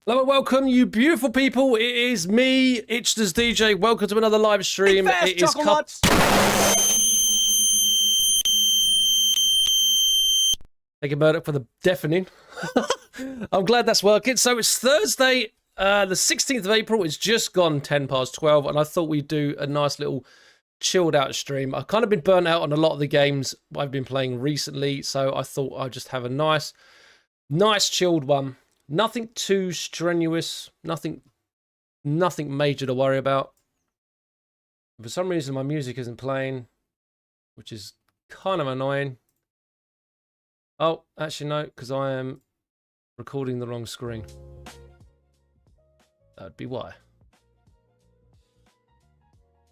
Hello and welcome, you beautiful people. It is me, Itchter's DJ. Welcome to another live stream. It is Thank you, Murdoch, for the deafening. I'm glad that's working. So it's Thursday, the 16th of April. It's just gone 10 past 12, and I thought we'd do a nice little chilled out stream. I've kind of been burnt out on a lot of the games I've been playing recently, so I thought I'd just have a nice chilled one. Nothing too strenuous, nothing major to worry about. For some reason, my music isn't playing, which is kind of annoying. Oh, actually, no, because I am recording the wrong screen. That would be why.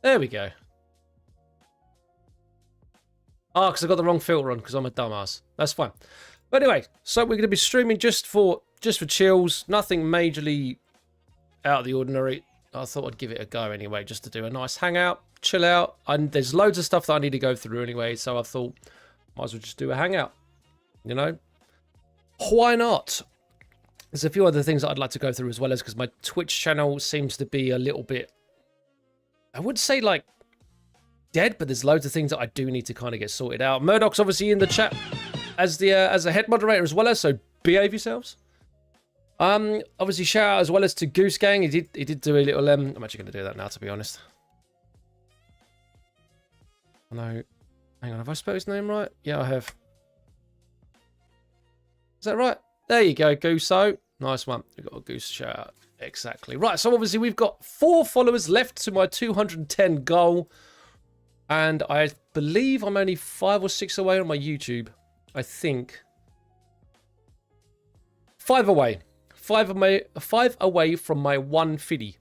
There we go. Oh, because I got the wrong filter on because I'm a dumbass. That's fine. But anyway, so we're going to be streaming just for chills. Nothing majorly out of the ordinary. I thought I'd give it a go anyway, just to do a nice hangout, chill out. And there's loads of stuff that I need to go through anyway, so I thought might as well just do a hangout. You know, why not? There's a few other things that I'd like to go through as well, as because my Twitch channel seems to be a little bit, I would say like dead, but there's loads of things that I do need to kind of get sorted out. Murdoch's obviously in the chat as a head moderator as well, so behave yourselves. Obviously shout out as well as to Goose Gang. He did do a little I'm actually going to do that now, to be honest. No, hang on, have I spelled his name right? Yeah, I have. Is that right? There you go, Gooso. Nice one. We've got a Goose shout out. Exactly. Right, so obviously we've got 4 followers left to my 210 goal. And I believe I'm only 5 or 6 away on my YouTube. I think. 5 away. 5 away from my 150.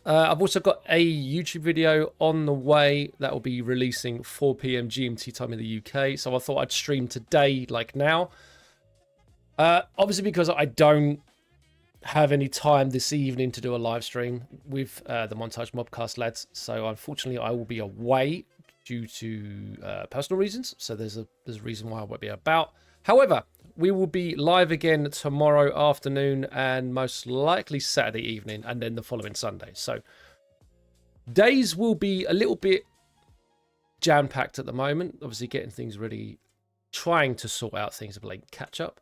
I've also got a YouTube video on the way that will be releasing 4 PM GMT time in the UK. So I thought I'd stream today, like now. Obviously, because I don't have any time this evening to do a live stream with the Montage Mobcast lads. So unfortunately, I will be away due to personal reasons. So there's a reason why I won't be about. However, we will be live again tomorrow afternoon and most likely Saturday evening and then the following Sunday. So days will be a little bit jam-packed at the moment. Obviously getting things ready, trying to sort out things of like catch up.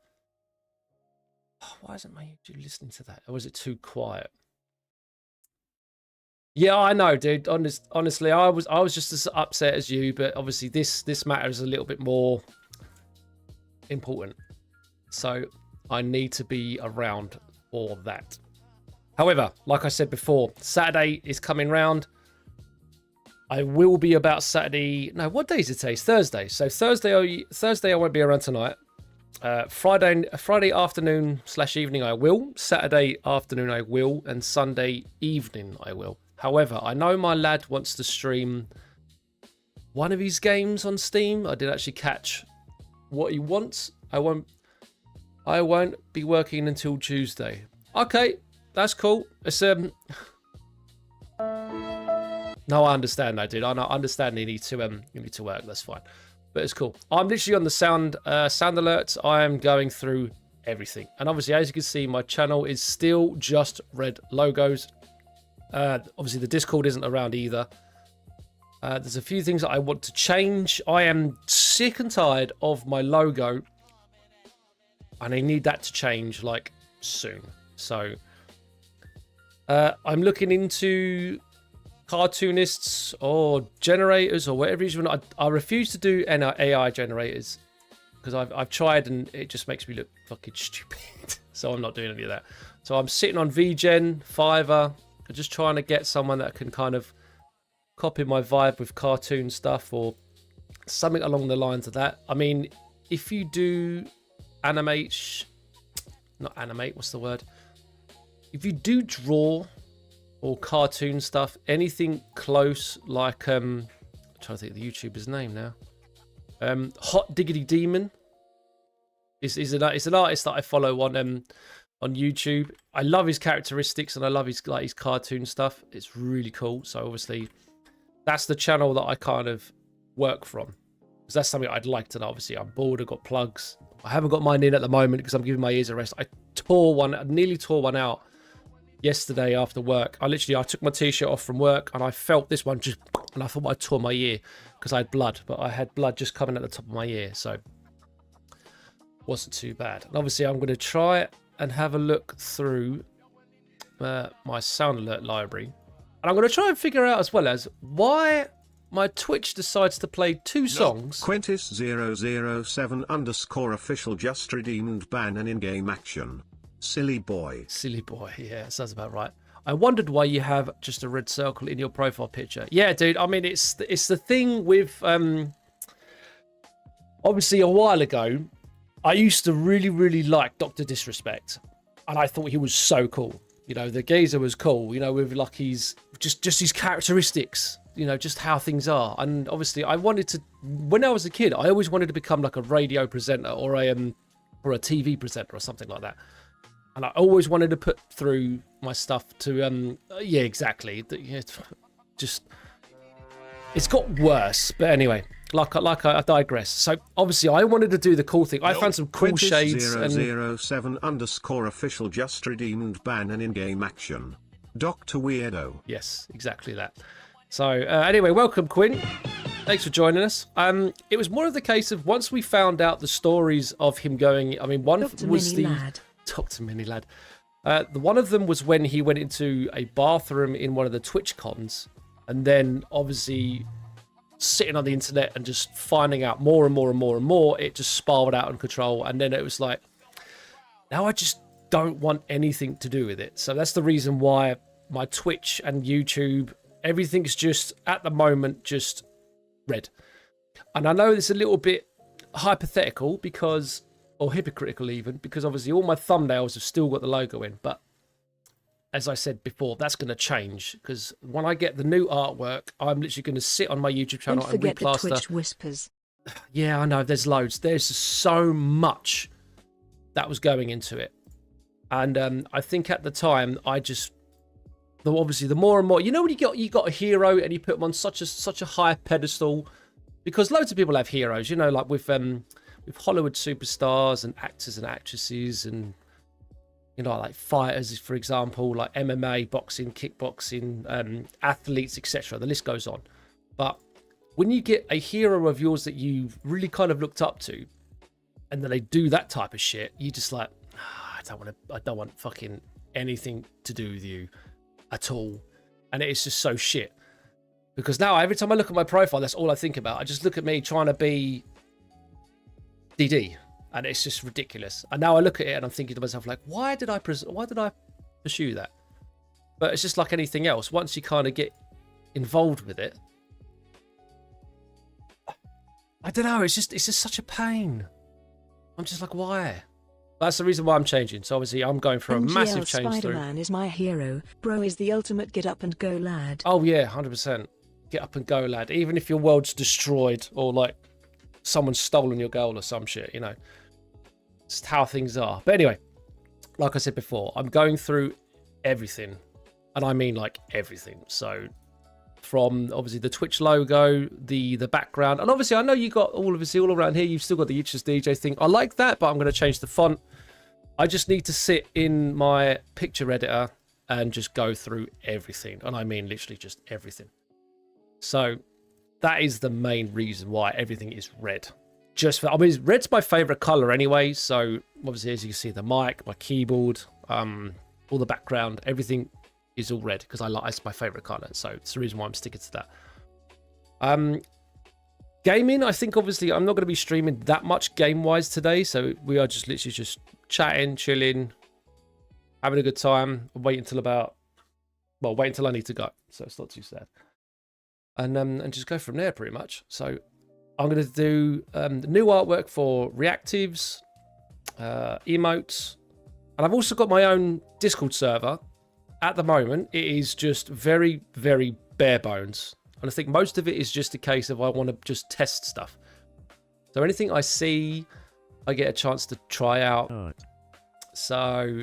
Oh, why isn't my YouTube listening to that? Or is it too quiet? Yeah, I know, dude. Honestly, I was just as upset as you, but obviously this matter is a little bit more important. So I need to be around for that. However, like I said before, Saturday is coming round. I will be about Saturday. No, what day is it today? It's Thursday. So Thursday I won't be around tonight. Friday afternoon / evening I will. Saturday afternoon I will. And Sunday evening I will. However, I know my lad wants to stream one of his games on Steam. I did actually catch what he wants. I won't be working until Tuesday. Okay, that's cool. It's No, I understand that, dude. I understand you need to work. That's fine. But it's cool. I'm literally on the sound alerts. I am going through everything. And obviously, as you can see, my channel is still just red logos. Obviously, the Discord isn't around either. There's a few things that I want to change. I am sick and tired of my logo. And I need that to change, like, soon. So, I'm looking into cartoonists or generators or whatever you want. I refuse to do AI generators because I've tried and it just makes me look fucking stupid. So I'm not doing any of that. So I'm sitting on VGen, Fiverr, just trying to get someone that can kind of copy my vibe with cartoon stuff or something along the lines of that. I mean, if you do what's the word? If you do draw or cartoon stuff, anything close like I'm trying to think of the YouTuber's name now. Hot Diggity Demon is an artist that I follow on YouTube. I love his characteristics and I love his cartoon stuff. It's really cool. So obviously that's the channel that I kind of work from, because that's something I'd like to know. Obviously I'm bored, I've got plugs. I haven't got mine in at the moment because I'm giving my ears a rest. I nearly tore one out yesterday after work. I took my t-shirt off from work and I felt this one just, and I thought I tore my ear because I had blood, but I had blood just coming at the top of my ear, so wasn't too bad. And obviously I'm going to try and have a look through my sound alert library, and I'm going to try and figure out as well as why my Twitch decides to play two songs. Quentis007 official just redeemed ban and in-game action. Silly boy. Silly boy, yeah, sounds about right. I wondered why you have just a red circle in your profile picture. Yeah, dude, I mean, it's the thing with, obviously a while ago, I used to really, really like Dr. Disrespect, and I thought he was so cool. You know, the geezer was cool, you know, with like his, just his characteristics, you know, just how things are. And obviously I wanted to, when I was a kid, I always wanted to become like a radio presenter or a TV presenter or something like that. And I always wanted to put through my stuff to, yeah, exactly. Just, it's got worse. But anyway, like I digress. So obviously I wanted to do the cool thing. I found some cool shades. Quentis007 official just redeemed ban and in-game action. Dr. Weirdo. Yes, exactly that. So anyway, welcome, Quinn. Thanks for joining us. It was more of the case of once we found out the stories of him going, I mean, one Dr. was Mini the... Lad. Dr. Mini Lad. One of them was when he went into a bathroom in one of the Twitch cons, and then obviously sitting on the internet and just finding out more and more and more and more, it just spiraled out of control. And then it was like, now I just don't want anything to do with it. So that's the reason why my Twitch and YouTube, everything's just at the moment just red. And I know it's a little bit hypothetical because, or hypocritical even, because obviously all my thumbnails have still got the logo in, but as I said before, that's going to change because when I get the new artwork, I'm literally going to sit on my YouTube channel Don't and forget the replaster. Twitch whispers. Yeah, I know. There's loads. There's so much that was going into it, and I think at the time I just, obviously the more and more, you know, when you got a hero and you put them on such a high pedestal, because loads of people have heroes. You know, like with Hollywood superstars and actors and actresses and, you know, like fighters, for example, like MMA, boxing, kickboxing, athletes, etc. The list goes on. But when you get a hero of yours that you've really kind of looked up to, and then they do that type of shit, you just like, I don't want fucking anything to do with you at all. And it's just so shit. Because now every time I look at my profile, that's all I think about. I just look at me trying to be DD. And it's just ridiculous. And now I look at it and I'm thinking to myself, like, why did I pursue that? But it's just like anything else. Once you kind of get involved with it, I don't know. It's just such a pain. I'm just like, why? That's the reason why I'm changing. So obviously I'm going for a massive change through. Spider-Man is my hero. Bro is the ultimate get up and go lad. Oh yeah, 100%. Get up and go, lad. Even if your world's destroyed or like someone's stolen your goal or some shit, you know. It's how things are. But anyway, like I said before, I'm going through everything. And I mean like everything. So from obviously the Twitch logo, the background. And obviously I know you got all around here. You've still got the Itches DJ thing. I like that, but I'm going to change the font. I just need to sit in my picture editor and just go through everything. And I mean literally just everything. So that is the main reason why everything is red. I mean, red's my favorite color anyway. So obviously, as you can see, the mic, my keyboard, all the background, everything is all red because it's my favorite color. So it's the reason why I'm sticking to that. Gaming, I think obviously I'm not going to be streaming that much game-wise today. So we are just literally just chatting, chilling, having a good time. Wait until I need to go. So it's not too sad. And just go from there pretty much. So I'm going to do new artwork for reactives, emotes, and I've also got my own Discord server. At the moment, it is just very, very bare bones. And I think most of it is just a case of I want to just test stuff. So anything I see, I get a chance to try out. Oh. So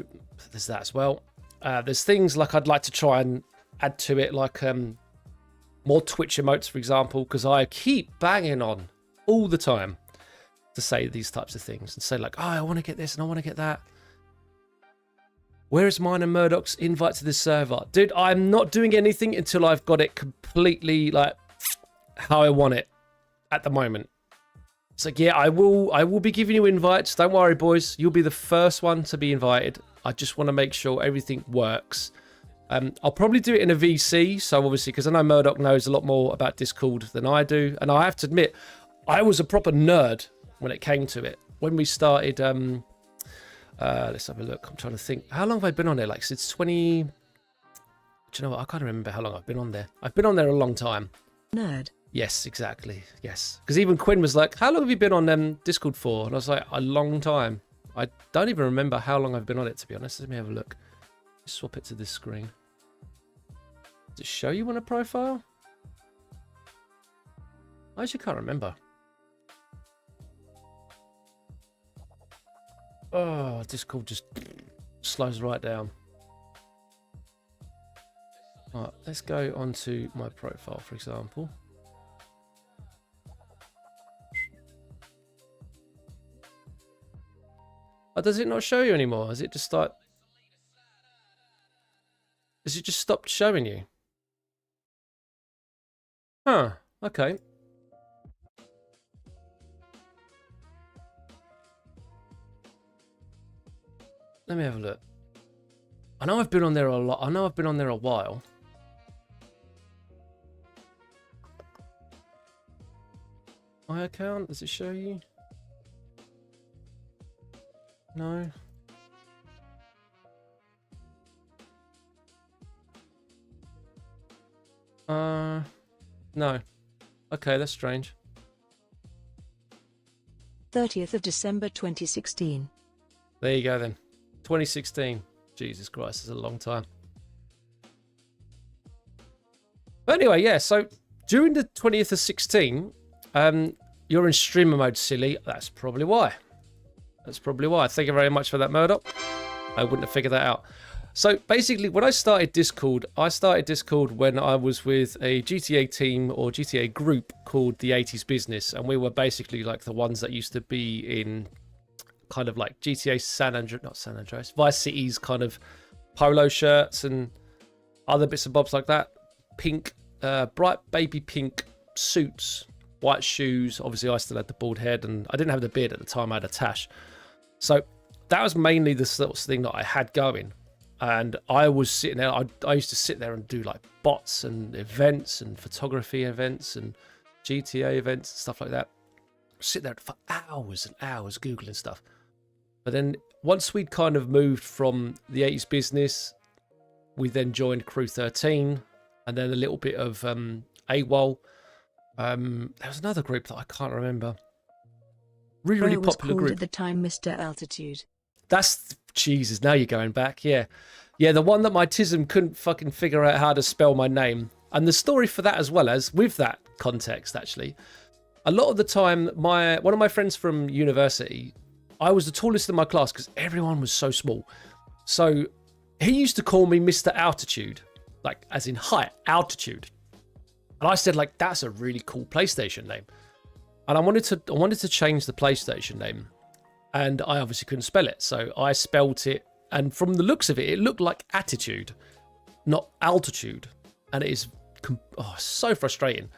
there's that as well. There's things like I'd like to try and add to it, like more Twitch emotes, for example, because I keep banging on all the time to say these types of things and say like, oh, I want to get this and I want to get that. Where is mine and Murdoch's invite to the server? Dude, I'm not doing anything until I've got it completely like how I want it at the moment. It's like, yeah, I will be giving you invites. Don't worry, boys. You'll be the first one to be invited. I just want to make sure everything works. I'll probably do it in a VC. So obviously, because I know Murdoch knows a lot more about Discord than I do. And I have to admit, I was a proper nerd when it came to it. When we started, let's have a look. I'm trying to think. How long have I been on there? Like since 20... Do you know what? I can't remember how long I've been on there. I've been on there a long time. Nerd. Yes, exactly. Yes. Because even Quinn was like, how long have you been on Discord for? And I was like, a long time. I don't even remember how long I've been on it, to be honest. Let me have a look. Swap it to this screen. Does it show you on a profile? I actually can't remember. Oh, Discord just slows right down. All right, let's go onto my profile, for example. Oh, does it not show you anymore? Is it just like... Has it just stopped showing you? Huh, okay. Let me have a look. I know I've been on there a lot. I know I've been on there a while. My account, does it show you? No. No. Okay, that's strange. 30th of December 2016. There you go then. 2016. Jesus Christ, it's a long time. But anyway, yeah, so during the 20th of 16, you're in streamer mode, silly. That's probably why. That's probably why. Thank you very much for that, Murdoch. I wouldn't have figured that out. So basically, when I started Discord when I was with a GTA team or GTA group called the 80s Business. And we were basically like the ones that used to be in kind of like GTA San Andreas, Vice City's kind of polo shirts and other bits and bobs like that. Pink, bright baby pink suits, white shoes. Obviously, I still had the bald head and I didn't have the beard at the time. I had a tash. So that was mainly the sort of thing that I had going. And I was sitting there, I used to sit there and do like bots and events and photography events and GTA events and stuff like that. Sit there for hours and hours Googling stuff. But then once we'd kind of moved from the 80s Business, we then joined Crew 13 and then a little bit of AWOL. There was another group that I can't remember. Really popular group. At the time, Mr. Altitude. That's Jesus. Now you're going back. Yeah, the one that my TISM couldn't fucking figure out how to spell my name. And the story for that, as well as with that context, actually, a lot of the time, one of my friends from university, I was the tallest in my class because everyone was so small. So he used to call me Mr. Altitude, like as in height, altitude. And I said, like, that's a really cool PlayStation name. And I wanted to change the PlayStation name. And I obviously couldn't spell it. So I spelt it. And from the looks of it, it looked like attitude, not altitude. And it is so frustrating.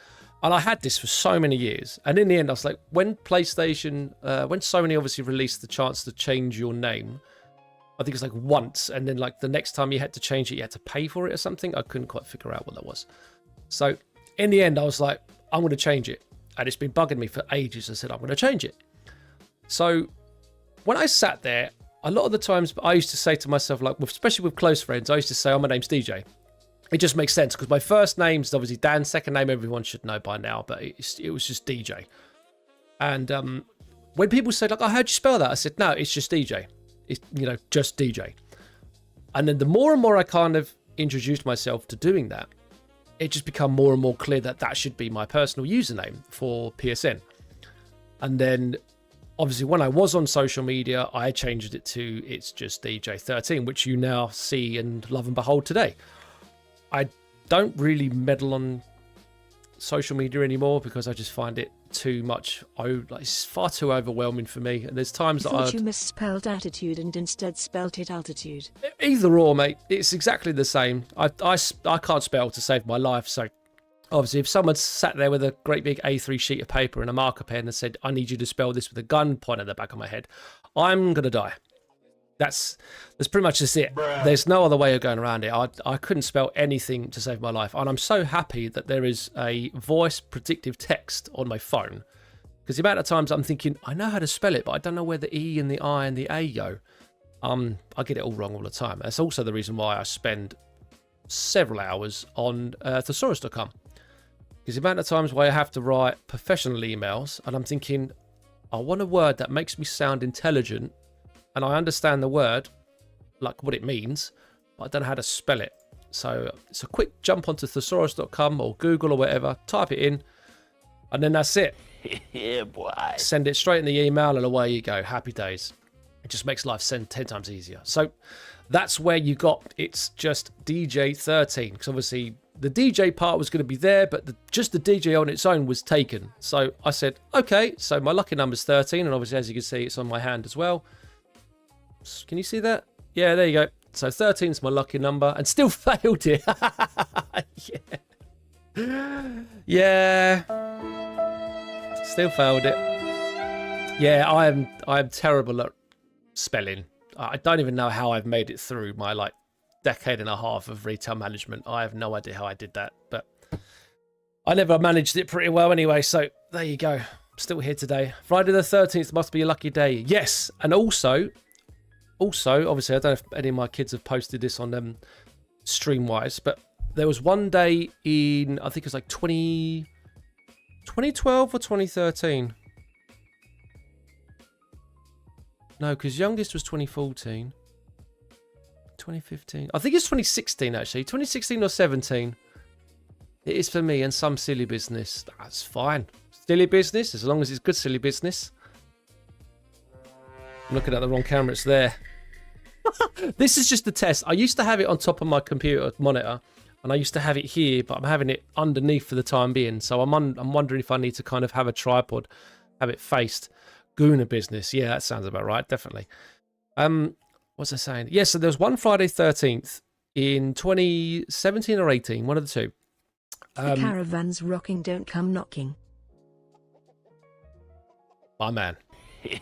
And I had this for so many years. And in the end, I was like, when PlayStation, when Sony obviously released the chance to change your name, I think it's like once. And then like the next time you had to change it, you had to pay for it or something. I couldn't quite figure out what that was. So in the end, I was like, I'm going to change it. And it's been bugging me for ages. I said, I'm going to change it. So when I sat there, a lot of the times I used to say to myself, like, especially with close friends, I used to say, oh, my name's DJ. It just makes sense because my first name's obviously Dan, second name everyone should know by now, but it was just DJ. And when people say, like, oh, how'd you spell that? I said, no, it's just DJ. It's, just DJ. And then the more and more I kind of introduced myself to doing that, it just become more and more clear that that should be my personal username for PSN. And then obviously when I was on social media, I changed it to it's just DJ13, which you now see and love and behold today. I don't really meddle on social media anymore because I just find it too much. Oh, like, it's far too overwhelming for me. And there's times that Thought you misspelled attitude and instead spelt it altitude. either or, mate. It's exactly the same. I can't spell to save my life. So obviously, if someone sat there with a great big A3 sheet of paper and a marker pen and said, I need you to spell this with a gun pointed at the back of my head, I'm going to die. That's pretty much just it. There's no other way of going around it. I couldn't spell anything to save my life. And I'm so happy that there is a voice predictive text on my phone. Because the amount of times I'm thinking, I know how to spell it, but I don't know where the E and the I and the A go. I get it all wrong all the time. That's also the reason why I spend several hours on thesaurus.com. Because the amount of times where I have to write professional emails and I'm thinking, I want a word that makes me sound intelligent and I understand the word, like what it means, but I don't know how to spell it. So it's a quick jump onto thesaurus.com or Google or whatever, type it in, and then that's it. Yeah, boy. Send it straight in the email and away you go. Happy days. It just makes life 10 times easier. So that's where you got, it's just DJ13. Because obviously the DJ part was going to be there, but just the DJ on its own was taken. So I said, okay, so my lucky number's 13. And obviously, as you can see, it's on my hand as well. Can you see that? Yeah, there you go. So 13 is my lucky number and still failed it. Yeah. Still failed it. Yeah, I am terrible at spelling. I don't even know how I've made it through my like decade and a half of retail management. I have no idea how I did that, but I never managed it pretty well anyway. So there you go. I'm still here today. Friday the 13th must be a lucky day. Yes, and also, obviously, I don't know if any of my kids have posted this on them Streamwise, but there was one day in, I think it was like 2012 or 2013. No, because youngest was 2014. 2015. I think it's 2016, actually. 2016 or 17. It is for me and some silly business. That's fine. Silly business, as long as it's good silly business. I'm looking at the wrong camera. It's there. This is just a test. I used to have it on top of my computer monitor, and I used to have it here, but I'm having it underneath for the time being. So I'm wondering if I need to kind of have a tripod, have it faced. Gooner business. Yeah, that sounds about right. Definitely. What's I saying? Yeah, so there was one Friday 13th in 2017 or 18, one of the two. The caravan's rocking, don't come knocking. My man.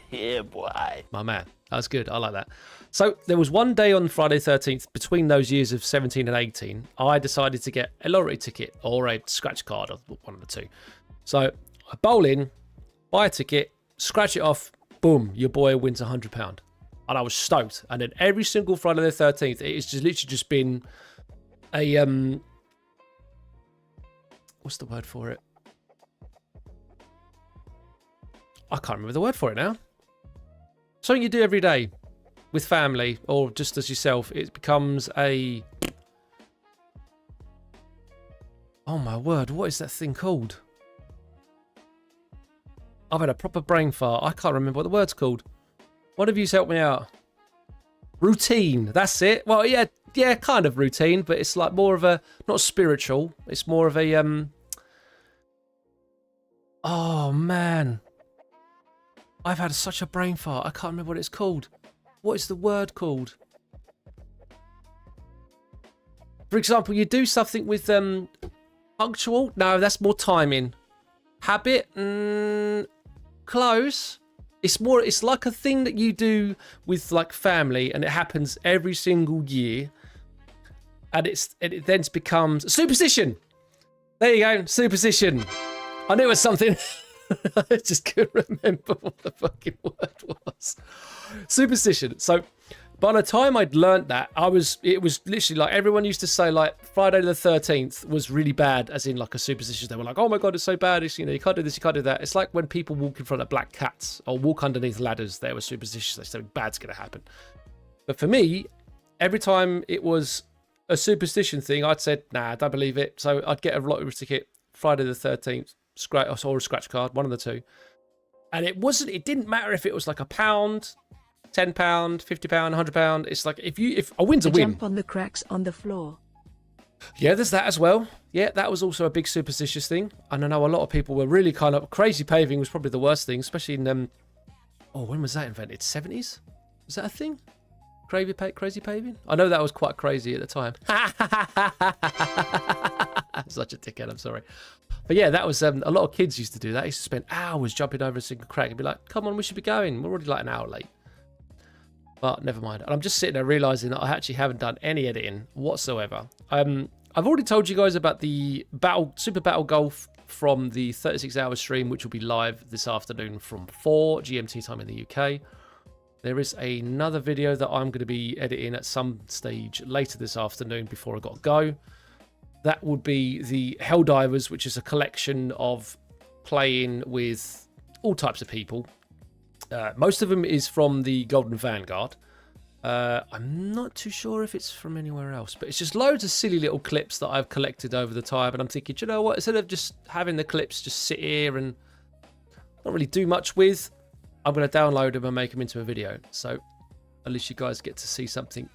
Yeah, boy. My man. That's good. I like that. So there was one day on Friday 13th between those years of 17 and 18, I decided to get a lottery ticket or a scratch card, or one of the two. So I bowl in, buy a ticket, scratch it off, boom, your boy wins £100. And I was stoked. And then every single Friday the 13th, it's just literally just been a, what's the word for it? I can't remember the word for it now. Something you do every day with family or just as yourself. It becomes a... Oh my word, what is that thing called? I've had a proper brain fart. I can't remember what the word's called. One of you's helped me out. Routine, that's it. Well, yeah, kind of routine, but it's like more of a, not spiritual. It's more of a, oh man. I've had such a brain fart. I can't remember what it's called. What is the word called? For example, you do something with punctual. No, that's more timing. Habit. Close. It's like a thing that you do with like family, and it happens every single year. And it then becomes superstition. There you go, superstition. I knew it was something. I just couldn't remember what the fucking word was. Superstition. So by the time I'd learnt that, it was literally like everyone used to say like Friday the 13th was really bad, as in like a superstition. They were like, oh my God, it's so bad. It's, you can't do this, you can't do that. It's like when people walk in front of black cats or walk underneath ladders, they were superstitious. They said something bad's going to happen. But for me, every time it was a superstition thing, I'd said, nah, I don't believe it. So I'd get a lottery ticket Friday the 13th. Or a scratch card, one of the two. And it didn't matter if it was like £1, £10, £50, £100. It's like if a win's a win. Jump on the cracks on the floor. Yeah, there's that as well. Yeah, that was also a big superstitious thing. And I know a lot of people were really kind of crazy paving was probably the worst thing, especially in when was that invented? 70s? Was that a thing? Crazy paving? I know that was quite crazy at the time. Such a dickhead, I'm sorry. But yeah, that was a lot of kids used to do that. They used to spend hours jumping over a single crack and be like, come on, we should be going. We're already like an hour late. But never mind. And I'm just sitting there realizing that I actually haven't done any editing whatsoever. I've already told you guys about the Super Battle Golf from the 36-hour stream, which will be live this afternoon from 4 GMT time in the UK. There is another video that I'm going to be editing at some stage later this afternoon before I got to go. That would be the Helldivers, which is a collection of playing with all types of people. Most of them is from the Golden Vanguard. I'm not too sure if it's from anywhere else, but it's just loads of silly little clips that I've collected over the time. And I'm thinking, you know what? Instead of just having the clips just sit here and not really do much with, I'm going to download them and make them into a video. So at least you guys get to see something.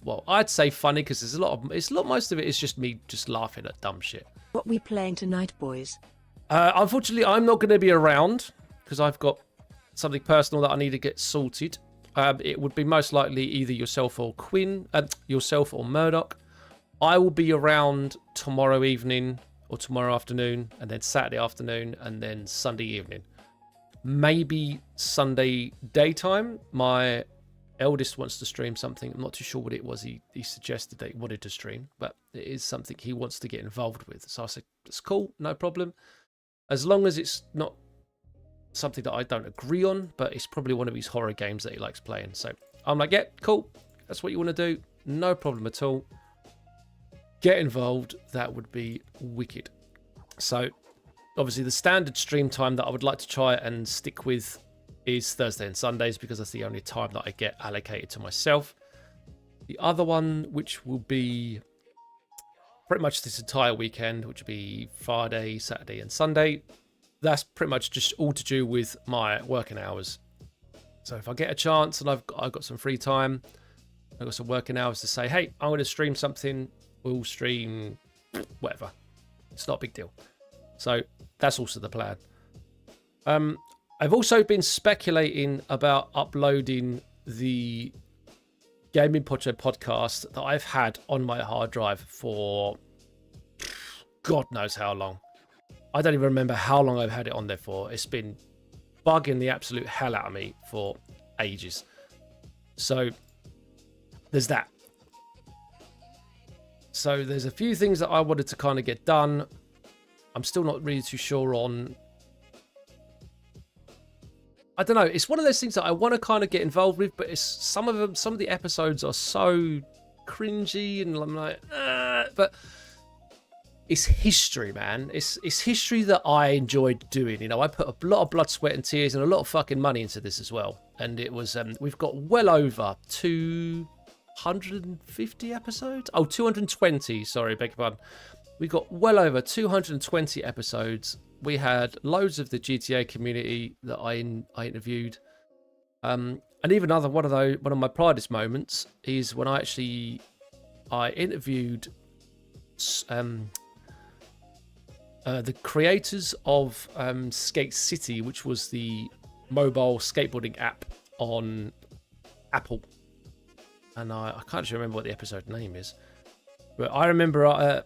Well, I'd say funny because there's most of it is just me just laughing at dumb shit. What we playing tonight, boys? Unfortunately, I'm not going to be around because I've got something personal that I need to get sorted. It would be most likely either yourself or yourself or Murdoch. I will be around tomorrow evening or tomorrow afternoon, and then Saturday afternoon, and then Sunday evening. Maybe Sunday daytime. My eldest wants to stream something. I'm not too sure what it was. He suggested that he wanted to stream, but it is something he wants to get involved with. So I said, it's cool, no problem. As long as it's not something that I don't agree on, but it's probably one of his horror games that he likes playing. So I'm like, yeah, cool. That's what you want to do. No problem at all. Get involved. That would be wicked. So obviously the standard stream time that I would like to try and stick with is Thursday and Sundays because that's the only time that I get allocated to myself. The other one, which will be pretty much this entire weekend, which will be Friday, Saturday and Sunday, that's pretty much just all to do with my working hours. So if I get a chance and I've got some free time, I've got some working hours to say, hey, I'm going to stream something, we'll stream whatever. It's not a big deal. So that's also the plan. I've also been speculating about uploading the Gaming Pocho podcast that I've had on my hard drive for God knows how long. I don't even remember how long I've had it on there for. It's been bugging the absolute hell out of me for ages. So there's that. So there's a few things that I wanted to kind of get done. I'm still not really too sure on. I don't know. It's one of those things that I want to kind of get involved with, but it's some of the episodes are so cringy, and I'm like, but it's history, man. It's history that I enjoyed doing. You know, I put a lot of blood, sweat, and tears, and a lot of fucking money into this as well. And it was, we've got well over 250 episodes. Oh, 220. Sorry, beg your pardon. We got well over 220 episodes. We had loads of the GTA community that I interviewed. And even one of my proudest moments is when I interviewed the creators of Skate City, which was the mobile skateboarding app on Apple. And I can't actually remember what the episode name is. But I remember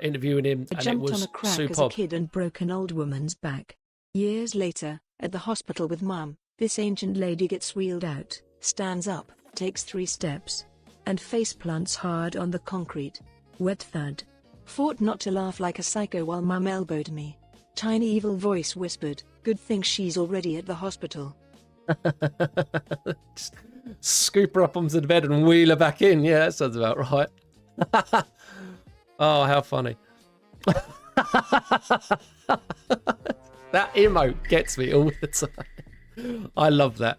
interviewing him, and it was jumped on a crack superb. as a kid and broke an old woman's back. Years later, at the hospital with Mum, this ancient lady gets wheeled out, stands up, takes 3 steps, and face plants hard on the concrete. Wet thud. Fought not to laugh like a psycho while Mum elbowed me. Tiny evil voice whispered, good thing she's already at the hospital. Just scoop her up onto the bed and wheel her back in. Yeah, that sounds about right. Oh, how funny. That emote gets me all the time. I love that.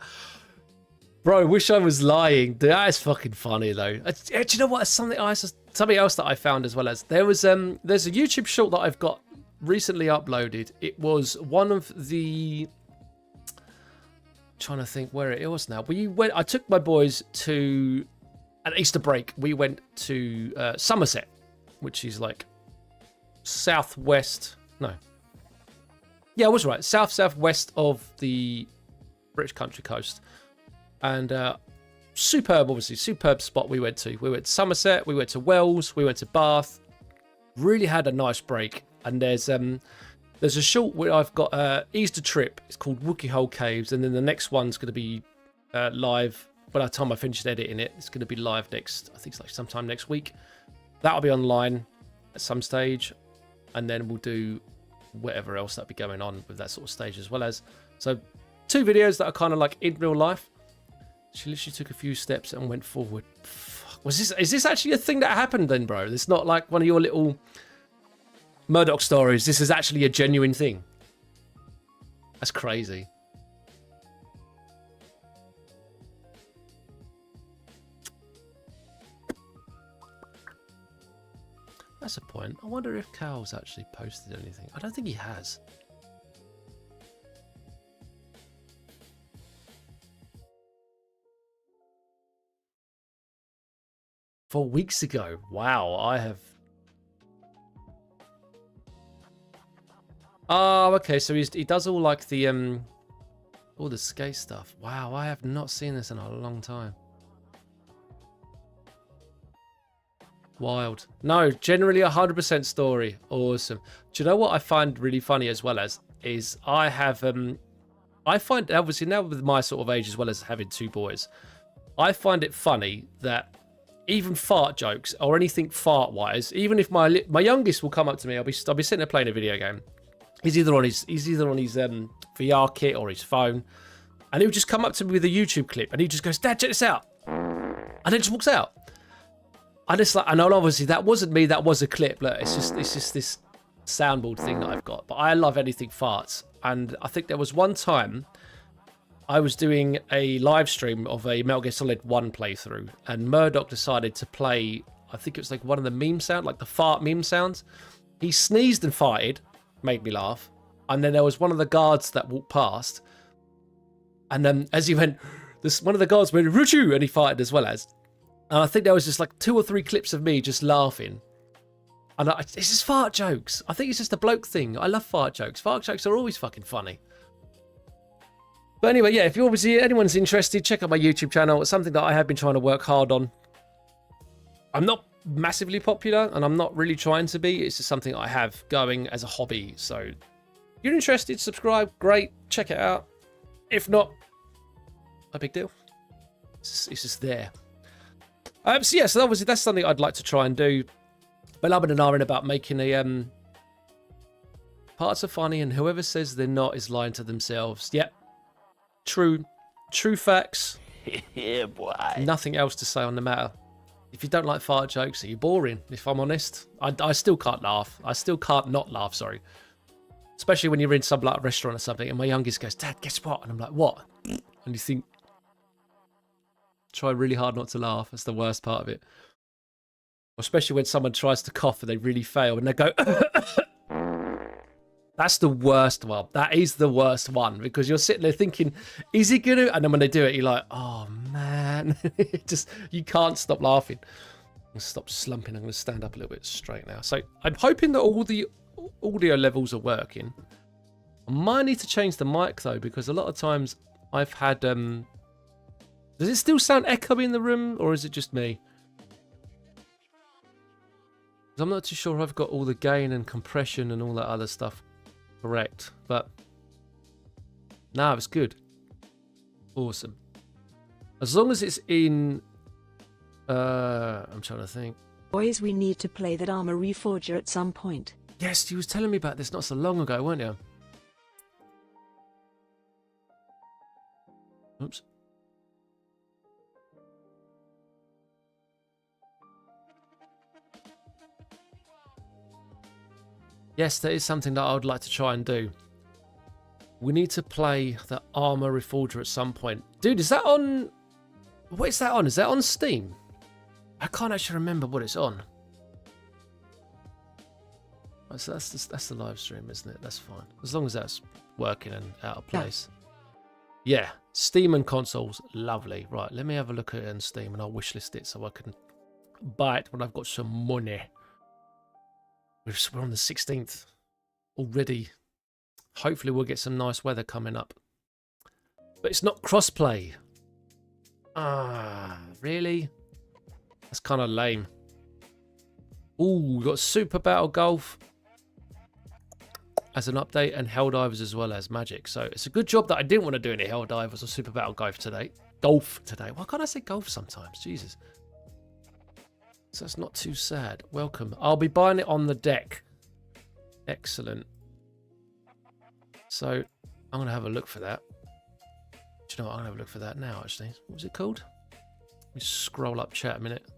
Bro, wish I was lying. That is fucking funny though. Do you know what? Something else that I found as well as there's a YouTube short that I've got recently uploaded. It was one of the trying to think where it was now. I took my boys to an Easter break. We went to Somerset, which is like southwest. No. Yeah, I was right. Southwest of the British country coast. And superb, obviously. Superb spot we went to. We went to Somerset. We went to Wells. We went to Bath. Really had a nice break. And there's a short where I've got Easter trip. It's called Wookie Hole Caves. And then the next one's going to be live. By the time I finish editing it, it's going to be live next. I think it's like sometime next week. That'll be online at some stage. And then we'll do whatever else that'll be going on with that sort of stage as well as. So 2 videos that are kind of like in real life. She literally took a few steps and went forward. Fuck. Is this actually a thing that happened then, bro? It's not like one of your little Murdoch stories. This is actually a genuine thing. That's crazy. That's a point. I wonder if Cal's actually posted anything. I don't think he has. Four weeks ago. Wow, I have... Oh, okay, so he does all like the all the skate stuff. Wow, I have not seen this in a long time. Wild. No, generally 100% story. Awesome. Do you know what I find really funny as well as is I have I find obviously now with my sort of age as well as having 2 boys, I find it funny that even fart jokes or anything fart wise, even if my youngest will come up to me, I'll be sitting there playing a video game. He's either on his VR kit or his phone, and he'll just come up to me with a YouTube clip and he just goes, "Dad, check this out," and then just walks out. I just like, and obviously that wasn't me, that was a clip. Look, it's just this soundboard thing that I've got. But I love anything farts. And I think there was one time I was doing a live stream of a Metal Gear Solid 1 playthrough, and Murdoch decided to play, I think it was like one of the meme sounds, like the fart meme sounds. He sneezed and farted, made me laugh. And then there was one of the guards that walked past, and then as he went, one of the guards went, "Ruchu," and he farted as well as. And I think there was just like 2 or 3 clips of me just laughing. And it's just fart jokes. I think it's just a bloke thing. I love fart jokes. Fart jokes are always fucking funny. But anyway, yeah, if you obviously anyone's interested, check out my YouTube channel. It's something that I have been trying to work hard on. I'm not massively popular, and I'm not really trying to be. It's just something I have going as a hobby. So if you're interested, subscribe. Great. Check it out. If not, no big deal. It's just there. So yeah, so obviously that's something I'd like to try and do. But I'm and ahhing about making a parts are funny, and whoever says they're not is lying to themselves. Yep, true facts. Yeah, boy. Nothing else to say on the matter. If you don't like fart jokes, are you boring? If I'm honest, I still can't laugh. I still can't not laugh. Sorry, especially when you're in some like restaurant or something, and my youngest goes, "Dad, guess what?" And I'm like, "What?" And you think. Try really hard not to laugh. That's the worst part of it. Especially when someone tries to cough and they really fail and they go... That's the worst one. That is the worst one because you're sitting there thinking, is he going to... And then when they do it, you're like, oh, man. You can't stop laughing. I'm going to stop slumping. I'm going to stand up a little bit straight now. So I'm hoping that all the audio levels are working. I might need to change the mic, though, because a lot of times I've had... Does it still sound echoey in the room, or is it just me? I'm not too sure I've got all the gain and compression and all that other stuff correct, but no, it's good. Awesome. As long as it's in... I'm trying to think. Boys, we need to play that Armor Reforger at some point. Yes, you was telling me about this not so long ago, weren't you? Oops. Yes, that is something that I would like to try and do. We need to play the Armor Reforger at some point. Dude, is that on... What is that on? Is that on Steam? I can't actually remember what it's on. So that's the live stream, isn't it? That's fine. As long as that's working and out of place. Yeah, Steam and consoles, lovely. Right, let me have a look at it on Steam and I'll wishlist it so I can buy it when I've got some money. We're on the 16th already. Hopefully we'll get some nice weather coming up. But it's not crossplay. Ah, really? That's kind of lame. Ooh, we got Super Battle Golf as an update and Helldivers as well as Magic. So it's a good job that I didn't want to do any Helldivers or Super Battle Golf today. Why can't I say golf sometimes? Jesus. So that's not too sad. Welcome. I'll be buying it on the deck. Excellent. So I'm going to have a look for that. Do you know what? I'm going to have a look for that now, actually. What was it called? Let me scroll up chat a minute.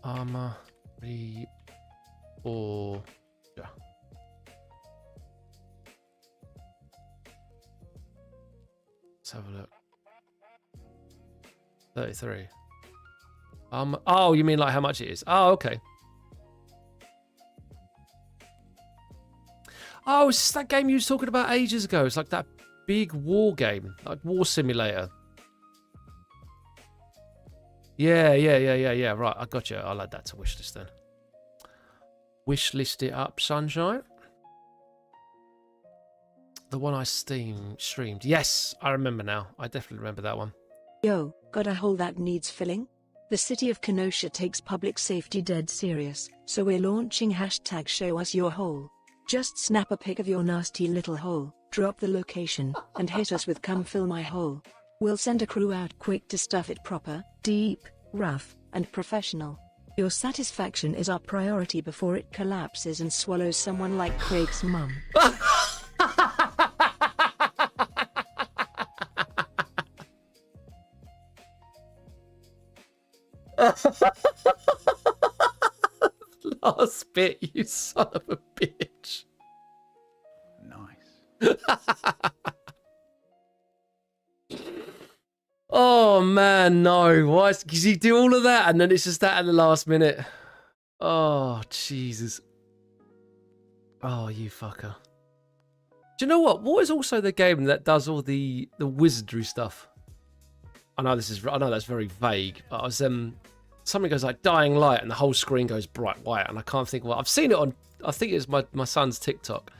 Armor Reorder. Let's have a look. 33. Oh, you mean like how much it is? Oh, okay. Oh, it's that game you was talking about ages ago. It's like that big war game, like war simulator. Yeah. Right, I got you. I'll add that to wishlist then. Wishlist it up, sunshine. The one I streamed. Yes, I remember now. I definitely remember that one. Yo, got a hole that needs filling? The city of Kenosha takes public safety dead serious, so we're launching hashtag show us your hole. Just snap a pic of your nasty little hole, drop the location, and hit us with come fill my hole. We'll send a crew out quick to stuff it proper, deep, rough, and professional. Your satisfaction is our priority before it collapses and swallows someone like Craig's mum. Last bit, you son of a bitch. Nice. Oh man, no. Why? Because you do all of that and then it's just that at the last minute. Oh, Jesus. Oh, you fucker. Do you know what? What is also the game that does all the wizardry stuff? I know that's very vague, but I was something goes like dying light and the whole screen goes bright white and I can't think what. I've seen it on, I think it's my son's TikTok.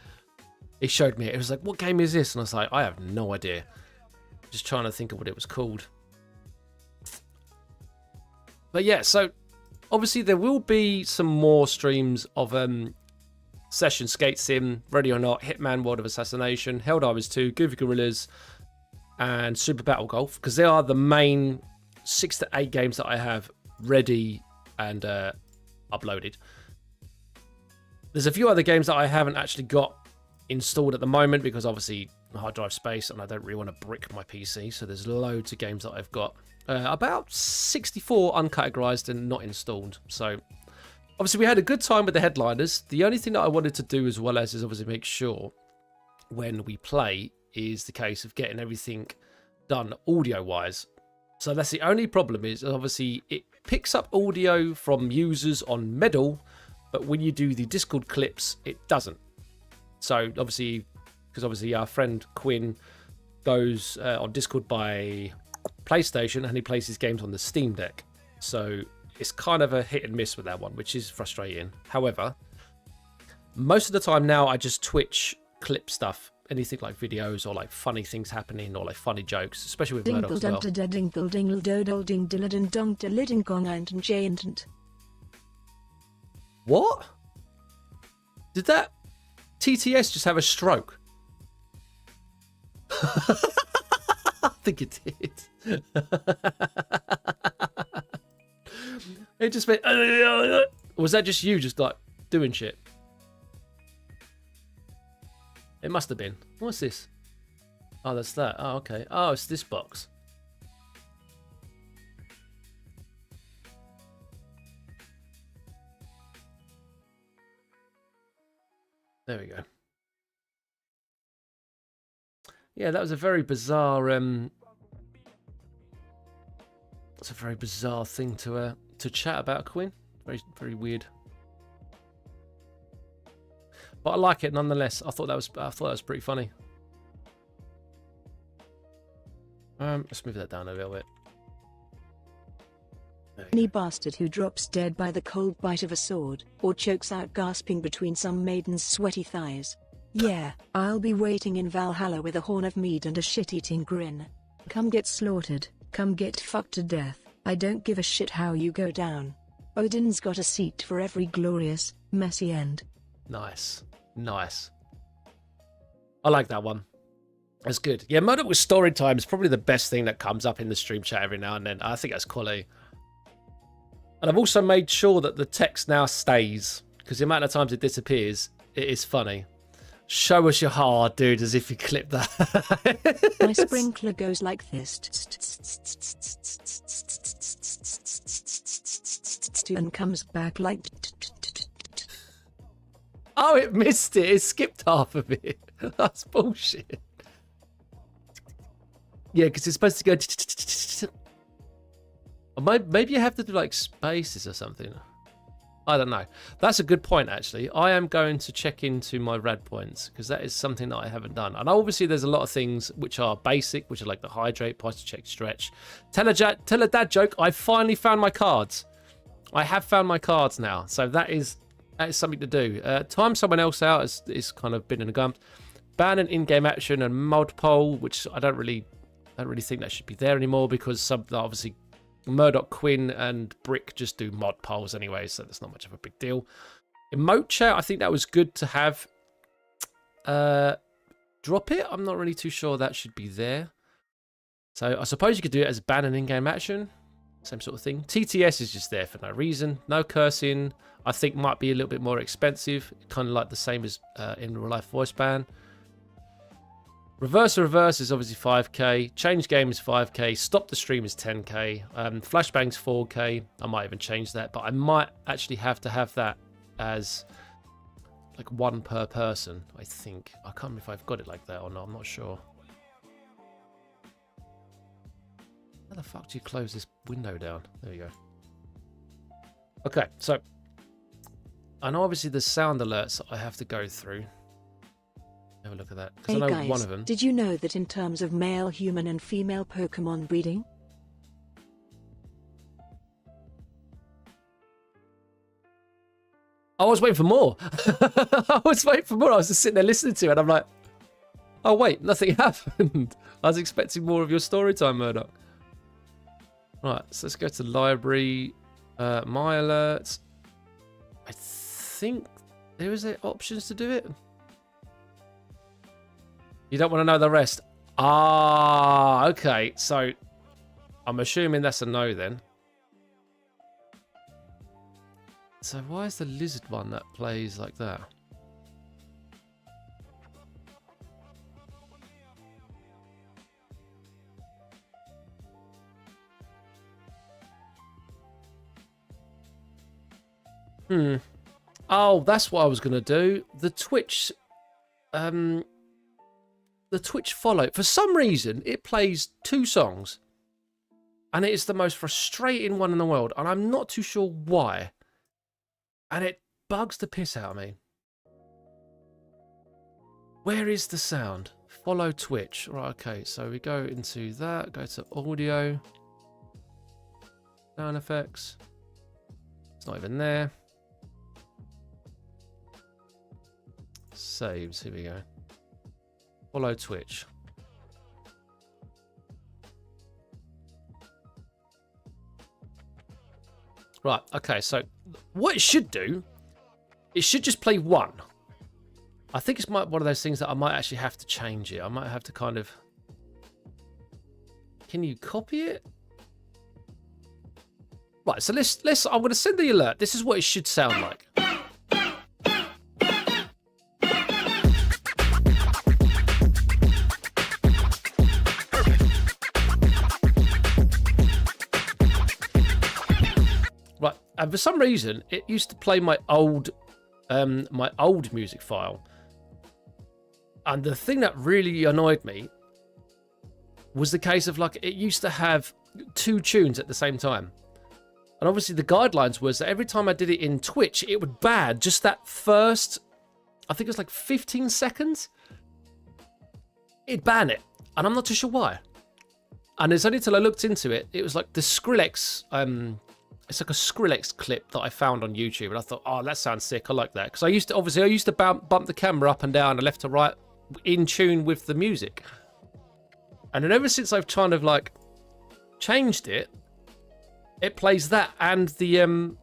He showed me it. It was like, what game is this? And I was like, I have no idea. Just trying to think of what it was called. But yeah, so obviously there will be some more streams of Session Skate Sim, Ready or Not, Hitman World of Assassination, Helldivers 2, Goofy Gorillas, and Super Battle Golf, because they are the main 6 to 8 games that I have ready and uploaded. There's a few other games that I haven't actually got installed at the moment because obviously hard drive space and I don't really want to brick my PC, so there's loads of games that I've got. About 64 uncategorized and not installed. So obviously we had a good time with the headliners. The only thing that I wanted to do as well as is obviously make sure when we play is the case of getting everything done audio wise. So that's the only problem is obviously it picks up audio from users on Medal, but when you do the Discord clips, it doesn't. So obviously, because obviously our friend Quinn goes on Discord by PlayStation and he plays his games on the Steam Deck. So it's kind of a hit and miss with that one, which is frustrating. However, most of the time now I just Twitch clip stuff, anything like videos or like funny things happening or like funny jokes, especially with Murdoch as well. What? Did that TTS just have a stroke? I think it did. It just went. Was that just you just like doing shit? It must have been. What's this? Oh, that's that. Oh, okay. Oh, it's this box. There we go. Yeah, that was a very bizarre. It's a very bizarre thing to chat about, Quinn. Very, very weird. But I like it nonetheless. I thought that was pretty funny. Let's move that down a little bit. Any bastard who drops dead by the cold bite of a sword, or chokes out gasping between some maiden's sweaty thighs. Yeah, I'll be waiting in Valhalla with a horn of mead and a shit-eating grin. Come get slaughtered, come get fucked to death, I don't give a shit how you go down. Odin's got a seat for every glorious, messy end. Nice. Nice. I like that one. That's good. Yeah, Murdoch with story time is probably the best thing that comes up in the stream chat every now and then. I think that's quality. And I've also made sure that the text now stays, because the amount of times it disappears, it is funny. Show us your heart, dude, as if you clipped that. My sprinkler goes like this. And comes back like... Oh, it missed it. It skipped half of it. That's bullshit. Yeah, because it's supposed to go... Maybe you have to do like spaces or something. I don't know. That's a good point, actually. I am going to check into my rad points because that is something that I haven't done. And obviously there's a lot of things which are basic, which are like the hydrate, posture check, stretch. Tell a dad joke. I finally found my cards. I have found my cards now. So that is something to do. Time someone else out is kind of been in a gump. Ban and in-game action and mod poll, which I don't really think that should be there anymore because obviously Murdoch, Quinn, and Brick just do mod polls anyway, so that's not much of a big deal. Emote chat, I think that was good to have. Drop it? I'm not really too sure that should be there. So I suppose you could do it as ban and in-game action. Same sort of thing. TTS is just there for no reason. No cursing, I think might be a little bit more expensive. Kind of like the same as in real life voice ban. Reverse is obviously 5k. Change game is 5k. Stop the stream is 10k. Flashbang's 4k. I might even change that, but I might actually have to have that as like one per person, I think. I can't remember if I've got it like that or not. I'm not sure. How the fuck do you close this window down? There we go. Okay, so I know obviously there's sound alerts I have to go through. Have a look at that. Because Hey I know guys, one of them. did you know that in terms of male human and female Pokemon breeding? I was waiting for more. I was waiting for more. I was just sitting there listening to it. And I'm like, oh, wait, nothing happened. I was expecting more of your story time, Murdoch. Right, so let's go to the library. My alerts. I think there is options to do it. You don't want to know the rest. Ah, okay. So I'm assuming that's a no then. So why is the lizard one that plays like that? Oh, that's what I was going to do. The Twitch follow. For some reason, it plays 2 songs. And it is the most frustrating one in the world. And I'm not too sure why. And it bugs the piss out of me. Where is the sound? Follow Twitch. Right, okay. So we go into that. Go to audio. Sound effects. It's not even there. Saves. Here we go. Follow Twitch. Right, okay, so what it should do, it should just play 1. I think it's one of those things that I might actually have to change it. I might have to kind of... Can you copy it? Right, so let's I'm going to send the alert. This is what it should sound like. Right, and for some reason, it used to play my old music file. And the thing that really annoyed me was the case of, like, it used to have 2 tunes at the same time. And obviously the guidelines was that every time I did it in Twitch, it would ban just that first, I think it was like 15 seconds. It'd ban it. And I'm not too sure why. And it's only until I looked into it, it was like the Skrillex it's like a Skrillex clip that I found on YouTube, and I thought, oh, that sounds sick. I like that because I used to bump the camera up and down and left to right in tune with the music. And then ever since I've kind of like changed it, it plays that and the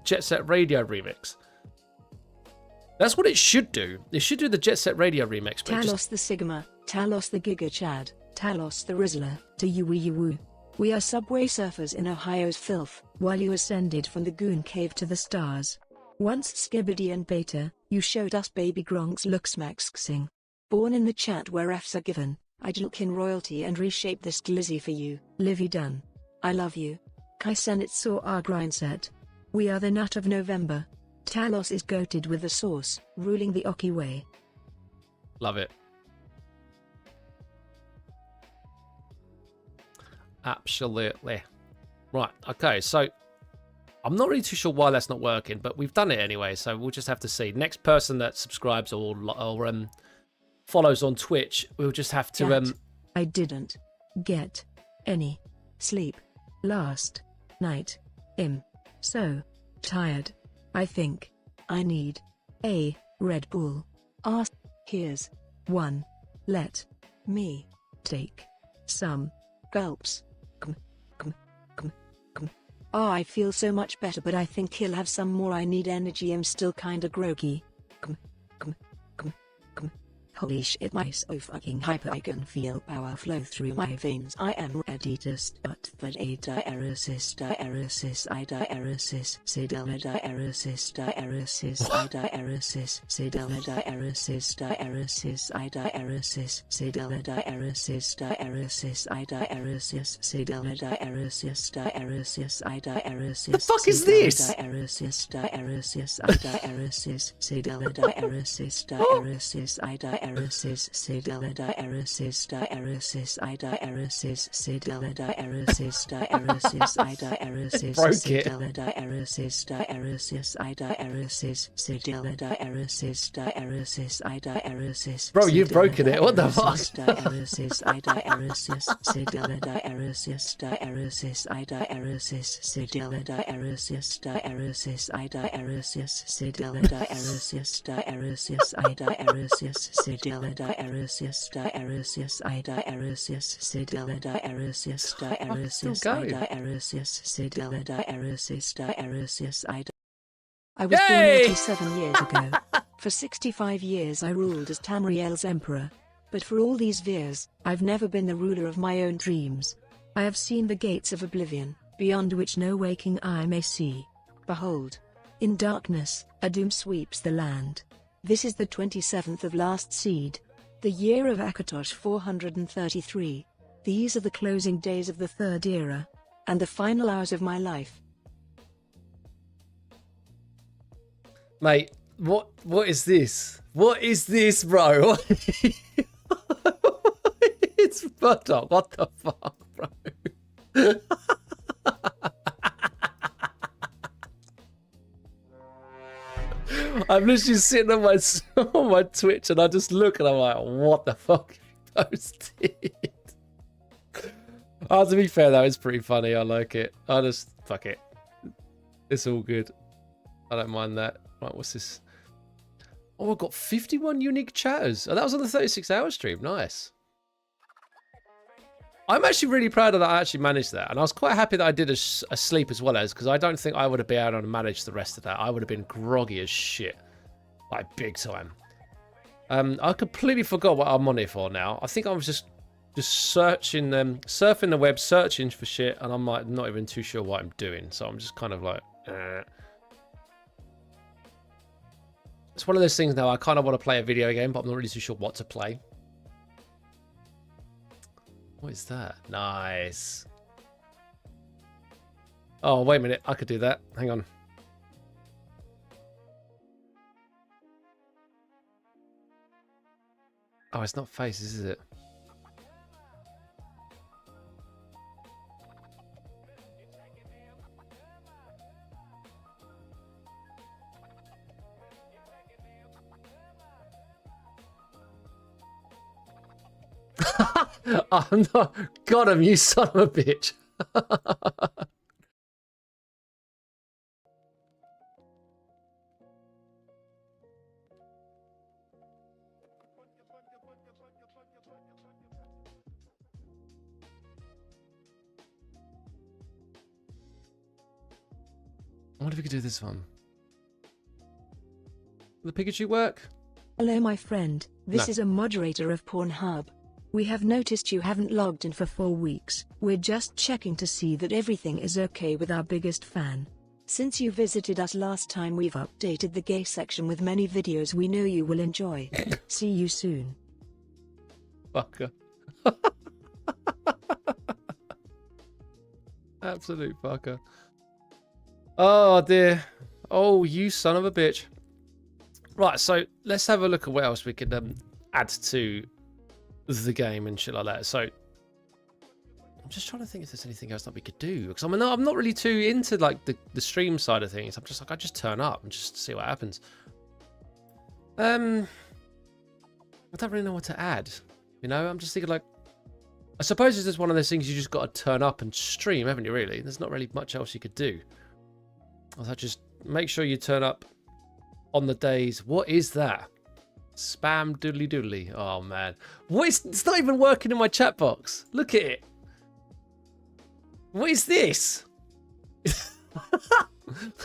Jet Set Radio remix. That's what it should do. It should do the Jet Set Radio remix. Talos the Sigma, Talos the Giga Chad, Talos the Rizzler, to you. We are subway surfers in Ohio's filth, while you ascended from the Goon Cave to the stars. Once Skibbity and Beta, you showed us Baby Gronk's looksmaxing. Born in the chat where Fs are given, I'd look in royalty and reshape this glizzy for you, Livy Dunn. I love you. Kai Senate saw our grindset. We are the nut of November. Talos is goated with the sauce, ruling the Oki way. Love it. Absolutely. Right, okay, so I'm not really too sure why that's not working, but we've done it anyway, so we'll just have to see. Next person that subscribes or follows on Twitch, we'll just have to... I didn't get any sleep last night. I'm so tired. I think I need a Red Bull. Here's one. Let me take some gulps. Oh, I feel so much better, but I think he'll have some more. I need energy. I'm still kinda groggy. Holy shit, my so fucking hyper. I can feel power flow through my veins. I am ready to start for a diaresis, I diaresis, Sidella diaresis, I diaresis, Sidella diaresis, I diaresis, Sidella diaresis, I diaresis, Sidella diaresis, I diaresis. The fuck is this? Diaresis, I diaresis, Sidella diaresis, I diaresis. Sidella diaresis, I diaresis, Sidella diaresis, I diaresis, Sidella diaresis, I diaresis, Sidella diaresis, I diaresis. Bro, you've broken it. What the fuck? Diaresis, I diaresis, Sidella diaresis, I diaresis, Sidella diaresis, I diaresis, Sidella diaresis, I diaresis, Sidella diaresis, I diaresis, Sidella diaresis, I diaresis, Sidella diaresis, I was born 87 years ago. For 65 years I ruled as Tamriel's emperor. But for all these years, I've never been the ruler of my own dreams. I have seen the gates of oblivion, beyond which no waking eye may see. Behold, in darkness, a doom sweeps the land. This is the 27th of last seed, the year of Akatosh 433. These are the closing days of the third era, and the final hours of my life. Mate, what is this? What is this, bro? It's Murdoch. What the fuck, bro? I'm literally sitting on my Twitch and I just look and I'm like, what the fuck have you posted? Oh, to be fair though, it's pretty funny. I like it. I just, fuck it. It's all good. I don't mind that. Right, what's this? Oh, I've got 51 unique chatters. Oh, that was on the 36-hour stream. Nice. I'm actually really proud of that I actually managed that. And I was quite happy that I did a sleep as well as, because I don't think I would have been able to manage the rest of that. I would have been groggy as shit. Like, big time. I completely forgot what I'm on here for now. I think I was just searching, surfing the web, searching for shit, and I'm like not even too sure what I'm doing. So I'm just kind of like, It's one of those things now, I kind of want to play a video game, but I'm not really too sure what to play. What is that? Nice. Oh, wait a minute. I could do that. Hang on. Oh, it's not faces, is it? I'm not. God, you son of a bitch. wonder if we could do this one. Will the Pikachu work? Hello my friend, this No. is a moderator of Pornhub. We have noticed you haven't logged in for 4 weeks. We're just checking to see that everything is okay with our biggest fan. Since you visited us last time, we've updated the gay section with many videos we know you will enjoy. See you soon. Fucker. Absolute fucker. Oh dear. Oh, you son of a bitch. Right, so let's have a look at what else we could add to the game and shit like that. So I'm just trying to think if there's anything else that we could do, because I'm not really too into like the stream side of things. I'm just like, I just turn up and just see what happens. I don't really know what to add. You know, I'm just thinking like, I suppose it's just one of those things you just got to turn up and stream, haven't you? Really, there's not really much else you could do. Although just make sure you turn up on the days. What is that? Spam doodly doodly. Oh man, what is? It's not even working in my chat box. Look at it. What is this?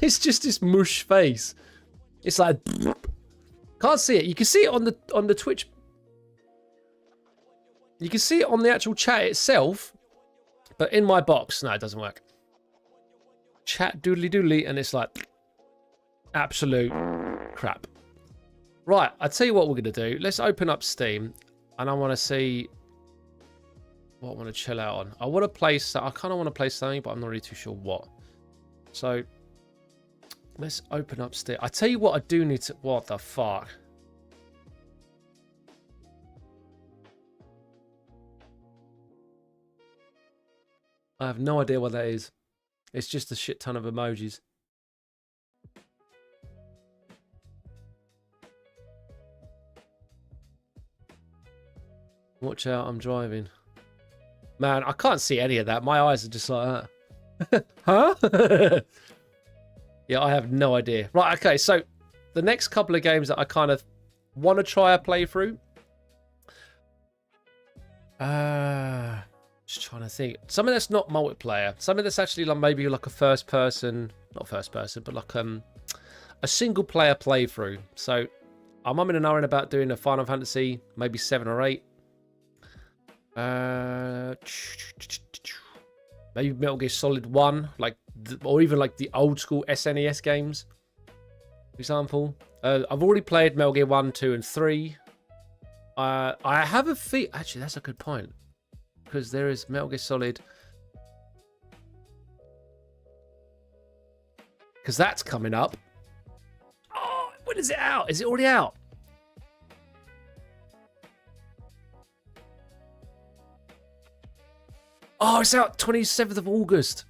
It's just this mush face. It's like can't see it. You can see it on the Twitch. You can see it on the actual chat itself, but in my box, no, it doesn't work. Chat doodly doodly, and it's like absolute crap. Right, I'll tell you what we're going to do. Let's open up Steam, and I want to see what I want to chill out on. I want to play, I kind of want to play something, but I'm not really too sure what. So, let's open up Steam. I tell you what I do need to, what the fuck? I have no idea what that is. It's just a shit ton of emojis. Watch out, I'm driving. Man, I can't see any of that. My eyes are just like that. Huh? Yeah, I have no idea. Right, okay, so the next couple of games that I kind of want to try a playthrough. Just trying to think. Something that's not multiplayer. Something that's actually like maybe like a first person, not first person, but like a single player playthrough. So I'm umming and ahhing about doing a Final Fantasy, maybe 7 or 8. Maybe Metal Gear Solid 1, like, or even like the old school SNES games, for example. I've already played Metal Gear 1, 2, and 3. I have a feel. Actually, that's a good point, because there is Metal Gear Solid, because that's coming up. Oh, when is it out? Is it already out? Oh, it's out 27th of August.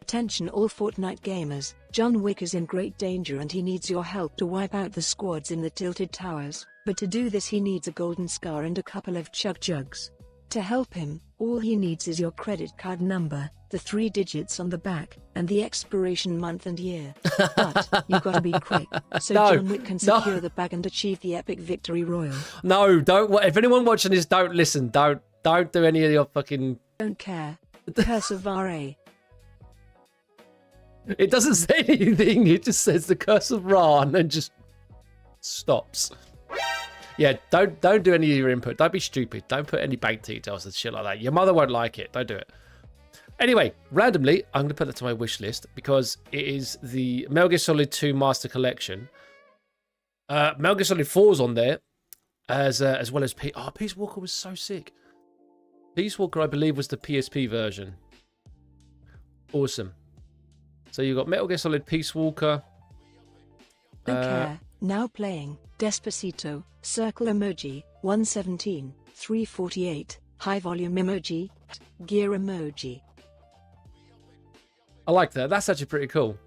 Attention all Fortnite gamers, John Wick is in great danger and he needs your help to wipe out the squads in the Tilted Towers, but to do this he needs a golden scar and a couple of chug jugs. To help him, all he needs is your credit card number, the 3 digits on the back, and the expiration month and year. But you gotta be quick, so No, John Wick can secure the bag and achieve the epic victory royal. No, don't. If anyone watching this, don't listen. Don't do any of your fucking. Don't care. Curse of RA. It doesn't say anything. It just says the curse of Ra and then just stops. Yeah, don't do any of your input. Don't be stupid. Don't put any bank details and shit like that. Your mother won't like it. Don't do it. Anyway, randomly, I'm going to put that to my wish list because it is the Metal Gear Solid 2 Master Collection. Metal Gear Solid 4's on there, as well as Peace Walker was so sick. Peace Walker, I believe, was the PSP version. Awesome. So you got Metal Gear Solid Peace Walker. Don't care. Now playing Despacito, circle emoji, 117, 348, high volume emoji, gear emoji. I like that. That's actually pretty cool.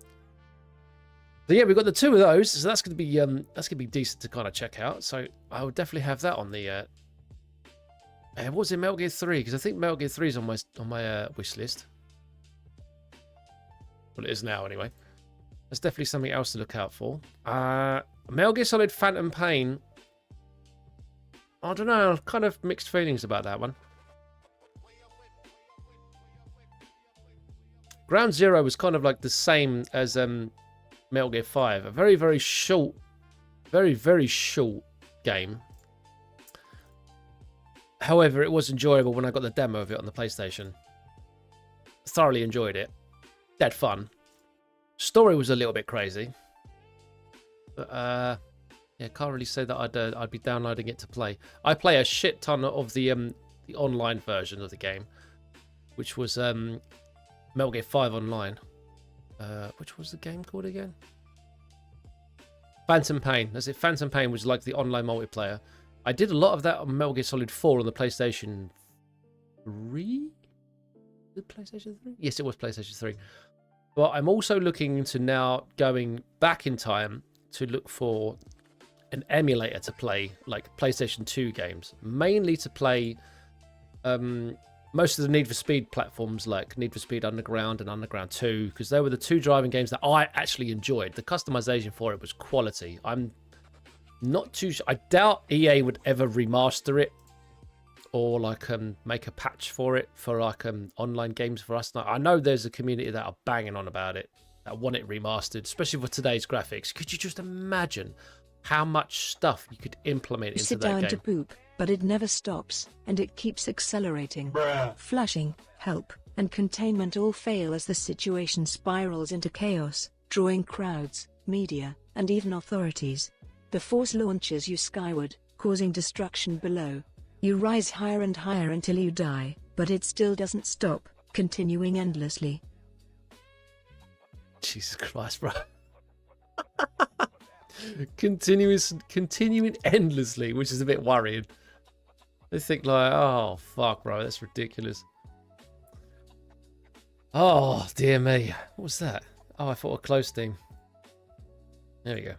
So yeah, we've got the 2 of those. So that's gonna be decent to kind of check out. So I would definitely have that on the. What was it, Metal Gear 3? Because I think Metal Gear 3 is on my wish list. Well, it is now anyway. That's definitely something else to look out for. Metal Gear Solid Phantom Pain. I don't know. Kind of mixed feelings about that one. Ground Zero was kind of like the same as Metal Gear 5. A very, very short, very short game. However, it was enjoyable when I got the demo of it on the PlayStation. Thoroughly enjoyed it. Dead fun. Story was a little bit crazy. But, yeah, can't really say that I'd be downloading it to play. I play a shit ton of the online version of the game, which was Metal Gear 5 Online. Which was the game called again? Phantom Pain. That's it. Phantom Pain was like the online multiplayer. I did a lot of that on Metal Gear Solid 4 on the PlayStation 3? The PlayStation 3? Yes, it was PlayStation 3. But I'm also looking into now going back in time to look for an emulator to play like PlayStation 2 games, mainly to play most of the Need for Speed platforms like Need for Speed Underground and Underground 2, because they were the two driving games that I actually enjoyed. The customization for it was quality. I'm not too sure. I doubt EA would ever remaster it or like make a patch for it for like online games for us. I know there's a community that are banging on about it, that want it remastered, especially for today's graphics. Could you just imagine how much stuff you could implement into Sit that down game? to poop, but it never stops, and it keeps accelerating. Flushing, help, and containment all fail as the situation spirals into chaos, drawing crowds, media, and even authorities. The force launches you skyward, causing destruction below. You rise higher and higher until you die, but it still doesn't stop, continuing endlessly. Jesus Christ, bro. Continuing endlessly, which is a bit worrying. They think like, oh fuck, bro, that's ridiculous. Oh dear me, what was that? Oh, I thought a close thing. There we go.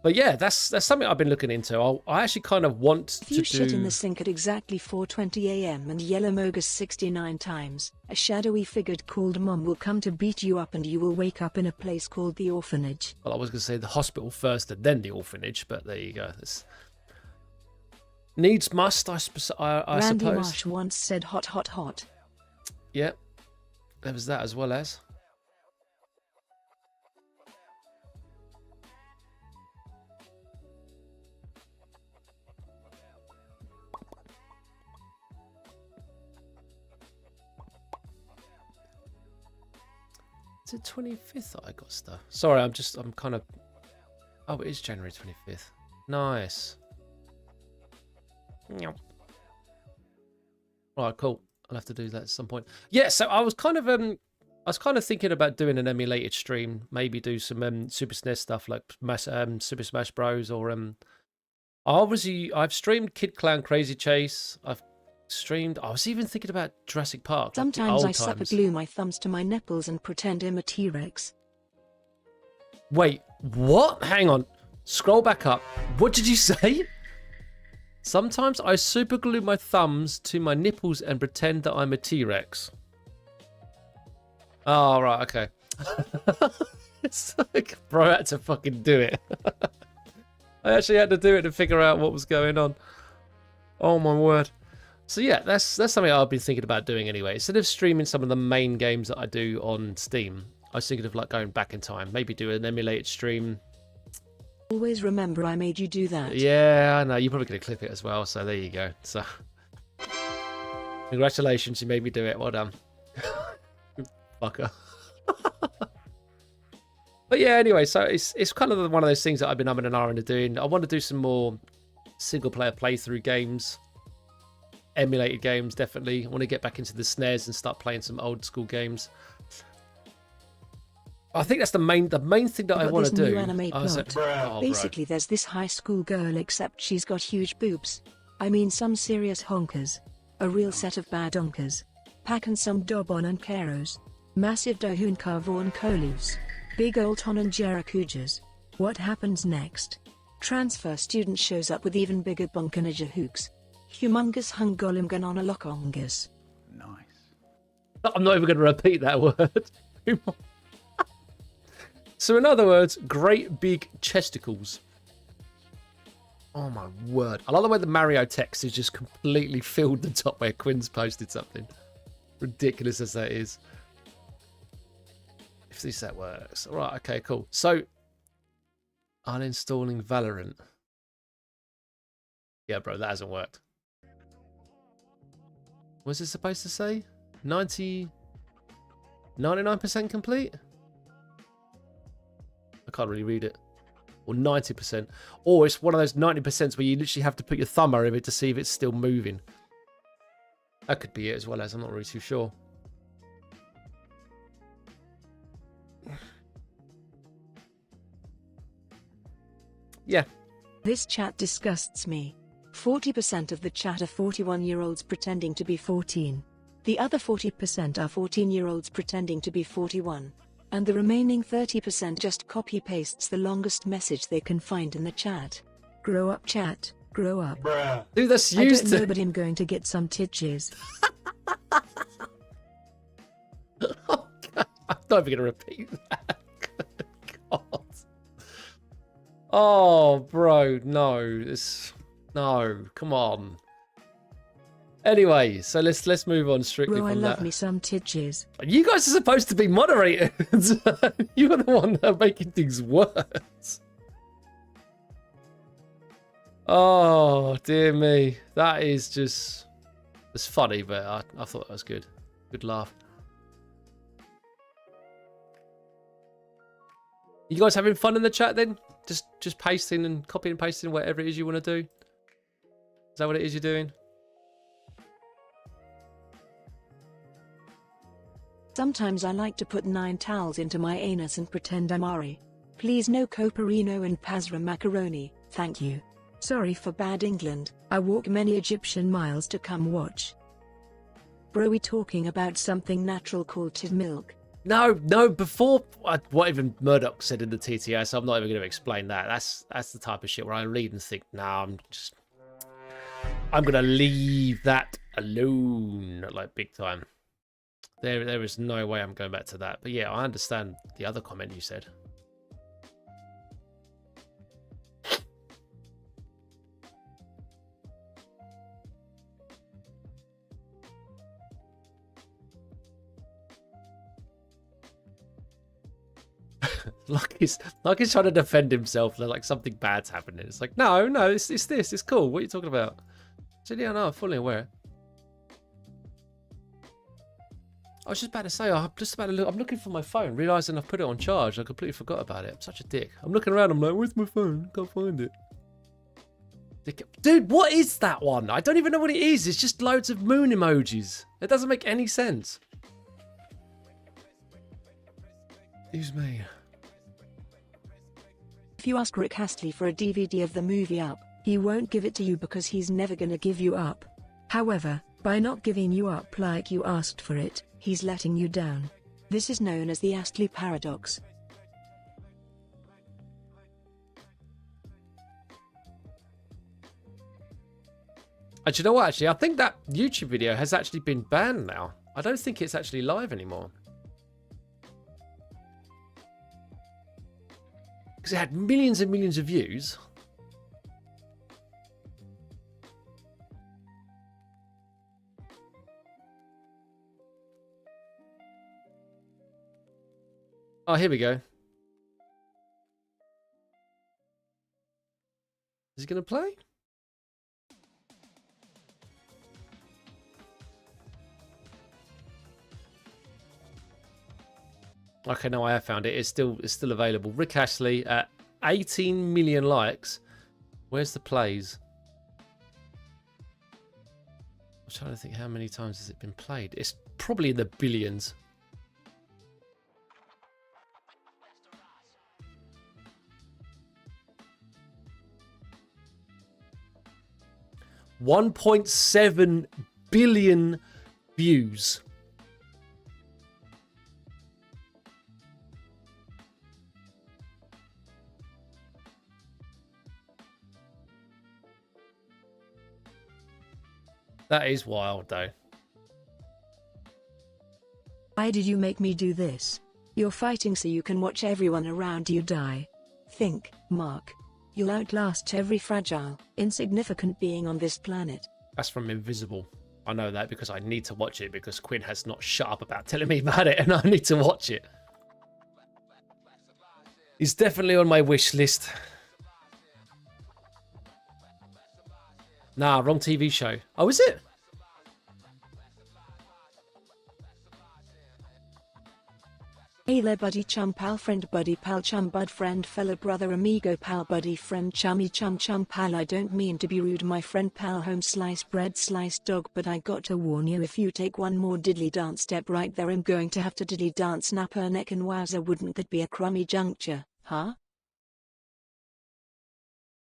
But yeah, that's something I've been looking into. I actually kind of want If you to shit do. in the sink at exactly 4:20 a.m. and yell Amogus 69 times, a shadowy figure called Mom will come to beat you up and you will wake up in a place called the orphanage. Well, I was going to say the hospital first and then the orphanage, but there you go. This needs must, I Randy suppose. Marsh once said hot hot hot. Yeah, there was that as well as. Is it 25th that I got stuff? Sorry, I'm kind of... Oh, it is January 25th. Nice. Alright, cool. I'll have to do that at some point. Yeah, so I was kind of thinking about doing an emulated stream. Maybe do some Super SNES stuff like Super Smash Bros. Or... I've streamed Kid Clown Crazy Chase. I've streamed. I was even thinking about Jurassic Park. Like Sometimes I times. glue my thumbs to my nipples and pretend I'm a T-Rex. Wait, what? Hang on. Scroll back up. What did you say? Sometimes I superglue my thumbs to my nipples and pretend that I'm a T-Rex. Oh, right, okay. It's like, bro, I had to fucking do it. I actually had to do it to figure out what was going on. Oh, my word. So yeah, that's something I've been thinking about doing anyway. Instead of streaming some of the main games that I do on Steam, I was thinking of like going back in time. Maybe do an emulated stream. Always remember I made you do that. Yeah, I know. You're probably going to clip it as well, so there you go. So, congratulations, you made me do it. Well done. Fucker. But yeah, anyway, so it's kind of one of those things that I've been umming and ahhing to doing. I want to do some more single-player playthrough games. Emulated games, definitely. I want to get back into the SNES and start playing some old-school games. I think that's the main thing that I want to do. New anime plot. Oh, Basically, there's this high school girl, except she's got huge boobs. I mean, some serious honkers. A real set of bad honkers. Packin' some Dobon and Keros. Massive Dohun Karvorn Kolus. Big ol' Ton and Jerakujas. What happens next? Transfer student shows up with even bigger Bunkanaja hooks. Humongous Hungolim Ganonalokongas. Nice. I'm not even going to repeat that word. So in other words, great big chesticles. Oh my word. I love the way the Mario text has just completely filled the top where Quinn's posted something. Ridiculous as that is. least that works. All right, okay, cool. So, uninstalling Valorant. Yeah, bro, that hasn't worked. What's it supposed to say? 99% complete? I can't really read it. Or 90%. Or it's one of those 90% where you literally have to put your thumb over it to see if it's still moving. That could be it as well, as I'm not really too sure. Yeah. This chat disgusts me. 40% of the chat are 41-year-olds pretending to be 14. The other 40% are 14-year-olds pretending to be 41. And the remaining 30% just copy-pastes the longest message they can find in the chat. Grow up, chat. Grow up. Dude, that's I used don't know, but I'm going to get some titches. Oh, God. I'm not even going to repeat that. God. Oh, bro, no. No, come on. Anyway, so let's move on strictly Bro, I from love that. me some titches. You guys are supposed to be moderators. You're the one that are making things worse. Oh, dear me. That is just... It's funny, but I thought that was good. Good laugh. You guys having fun in the chat then? Just pasting and copying and pasting whatever it is you want to do? Is that what it is you're doing? Sometimes I like to put 9 towels into my anus and pretend I'm Ari. Please no coperino and pasra macaroni, thank you. Sorry for bad England, I walk many Egyptian miles to come watch. Bro, we talking about something natural called tit milk. No, before what even Murdoch said in the TTS, I'm not even going to explain that. That's the type of shit where I read and think, nah, I'm going to leave that alone, like big time. There is no way I'm going back to that. But yeah, I understand the other comment you said. Lucky's trying to defend himself. Like something bad's happening. It's like, no, it's this. It's cool. What are you talking about? So yeah, no, I'm fully aware. I was just about to say, I'm looking for my phone, realizing I've put it on charge. I completely forgot about it. I'm such a dick. I'm looking around. I'm like, where's my phone? Can't find it. Dude, what is that one? I don't even know what it is. It's just loads of moon emojis. It doesn't make any sense. Excuse me. If you ask Rick Astley for a DVD of the movie Up, he won't give it to you because he's never gonna give you up. However, by not giving you up like you asked for it, he's letting you down. This is known as the Astley paradox. And you know what, actually? I think that YouTube video has actually been banned now. I don't think it's actually live anymore. Because it had millions and millions of views. Oh, here we go. Is he going to play? Okay, no, I have found it. It's still available. Rick Astley at 18 million likes. Where's the plays? I'm trying to think how many times has it been played. It's probably in the billions. $1.7 billion views. That is wild, though. Why did you make me do this? You're fighting so you can watch everyone around you die. Think, Mark. You'll outlast every fragile, insignificant being on this planet. That's from Invisible. I know that because I need to watch it because Quinn has not shut up about telling me about it and I need to watch it. He's definitely on my wish list. Nah, wrong TV show. Oh, is it? Hey there buddy chum pal friend buddy pal chum bud friend fella brother amigo pal buddy friend chummy chum chum pal. I don't mean to be rude my friend pal home slice bread slice dog, but I got to warn you, if you take one more diddly dance step right there I'm going to have to diddly dance snap her neck, and wowza wouldn't that be a crummy juncture, huh?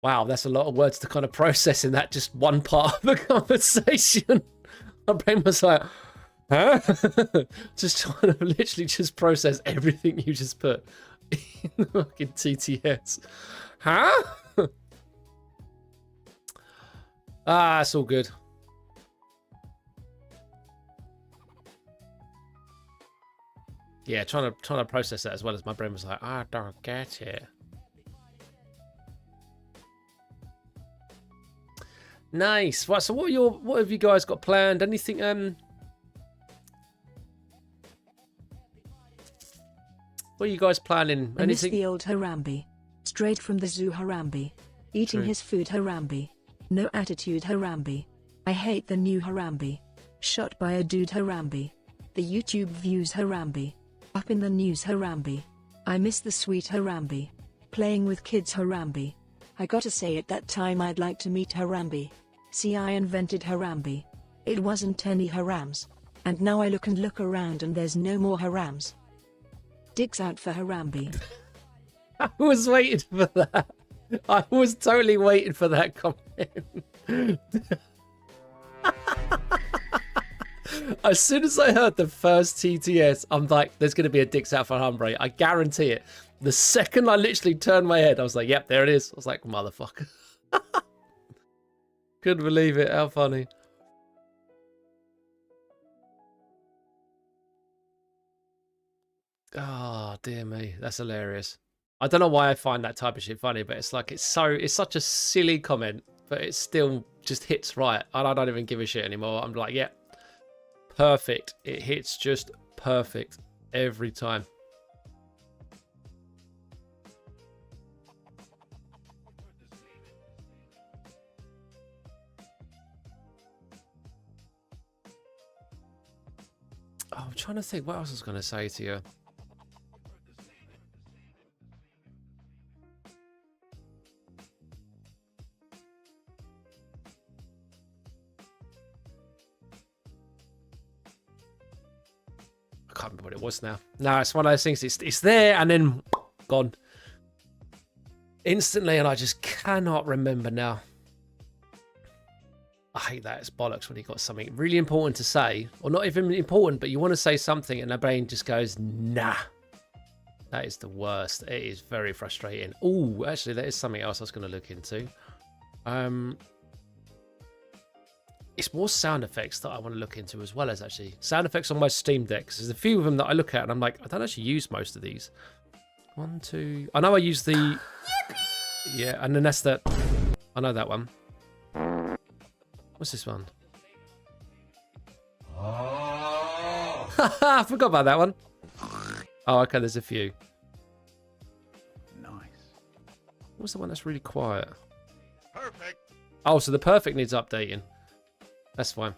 Wow, that's a lot of words to kind of process in that just one part of the conversation. My brain was like, huh? Just trying to literally just process everything you just put in the fucking TTS. Huh? Ah, it's all good. Yeah, trying to process that as well as my brain was like, I don't get it. Nice. Right, so what have you guys got planned? Anything what are you guys planning? I miss Anything? the old Harambe. Straight from the zoo Harambe. Eating True. his food Harambe. No attitude Harambe. I hate the new Harambe. Shot by a dude Harambe. The YouTube views Harambe. Up in the news Harambe. I miss the sweet Harambe. Playing with kids Harambe. I gotta say at that time I'd like to meet Harambe. See, I invented Harambe. It wasn't any Harams. And now I look around and there's no more Harams. Dicks out for Harambe. I was waiting for that. I was totally waiting for that comment. As soon as I heard the first TTS, I'm like, there's going to be a dicks out for Humbre. I guarantee it. The second I literally turned my head, I was like, yep, there it is. I was like, motherfucker. Couldn't believe it. How funny. Oh, dear me. That's hilarious. I don't know why I find that type of shit funny, but it's like, it's such a silly comment, but it still just hits right. And I don't even give a shit anymore. I'm like, yeah, perfect. It hits just perfect every time. Oh, I'm trying to think what else I was going to say to you. I can't remember what it was now. No, it's one of those things. It's there and then gone instantly, and I just cannot remember now. I hate that. It's bollocks when you got something really important to say, or not even important, but you want to say something and the brain just goes, nah. That is the worst. It is very frustrating. Oh, actually, that is something else I was going to look into. It's more sound effects that I want to look into as well, as actually sound effects on my Steam Deck. There's a few of them that I look at and I'm like, I don't actually use most of these. 1, 2. I know I use the. Yeah, and then that's the. I know that one. What's this one? I forgot about that one. Oh, okay, there's a few. Nice. What's the one that's really quiet? Perfect. Oh, so the perfect needs updating. That's fine.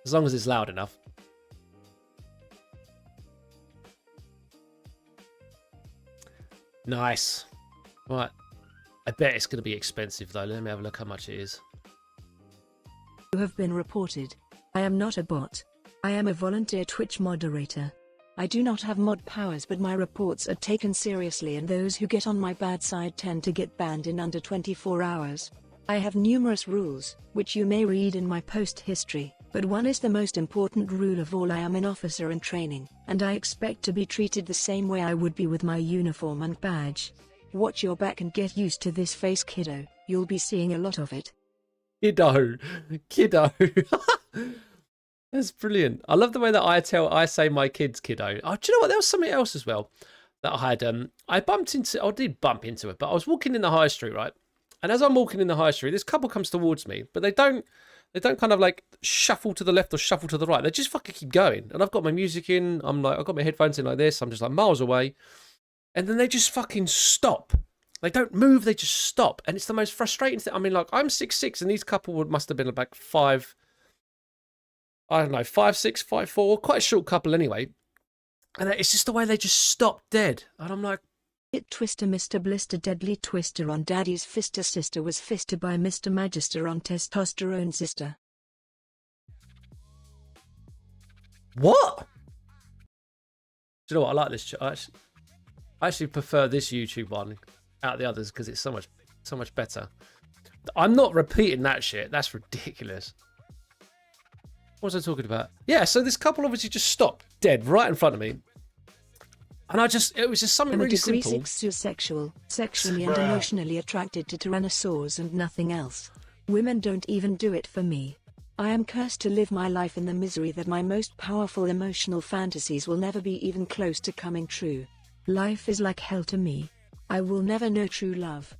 As long as it's loud enough. Nice. Right. I bet it's going to be expensive, though. Let me have a look how much it is. You have been reported. I am not a bot. I am a volunteer Twitch moderator. I do not have mod powers, but my reports are taken seriously, and those who get on my bad side tend to get banned in under 24 hours. I have numerous rules, which you may read in my post history, but one is the most important rule of all. I am an officer in training, and I expect to be treated the same way I would be with my uniform and badge. Watch your back and get used to this face, kiddo. You'll be seeing a lot of it. Kiddo. Kiddo. That's brilliant. I love the way that I say my kids kiddo. Oh, do you know what? There was something else as well that I had. I did bump into it, but I was walking in the high street, right? And as I'm walking in the high street, this couple comes towards me, but they don't kind of like shuffle to the left or shuffle to the right. They just fucking keep going. And I've got my music in. I'm like, I've got my headphones in like this. I'm just like miles away. and then they just fucking stop. They don't move, they just stop. And it's the most frustrating thing. I mean, like, I'm 6'6", and these couple must have been about 5, I don't know, 5'6", 5'4", quite a short couple anyway. And it's just the way they just stop dead. And I'm like, It Twister Mr. Blister Deadly Twister on Daddy's Fister Sister was fisted by Mr. Magister on Testosterone Sister. what? Do you know what? I like this. I actually prefer this YouTube one out of the others because it's so much better. I'm not repeating that shit. That's ridiculous. What was I talking about? Yeah, so this couple obviously just stopped dead right in front of me. And it was just something I'm a really degree simple. 6 sexually and emotionally attracted to tyrannosaurs and nothing else. Women don't even do it for me. I am cursed to live my life in the misery that my most powerful emotional fantasies will never be even close to coming true. Life is like hell to me. I will never know true love.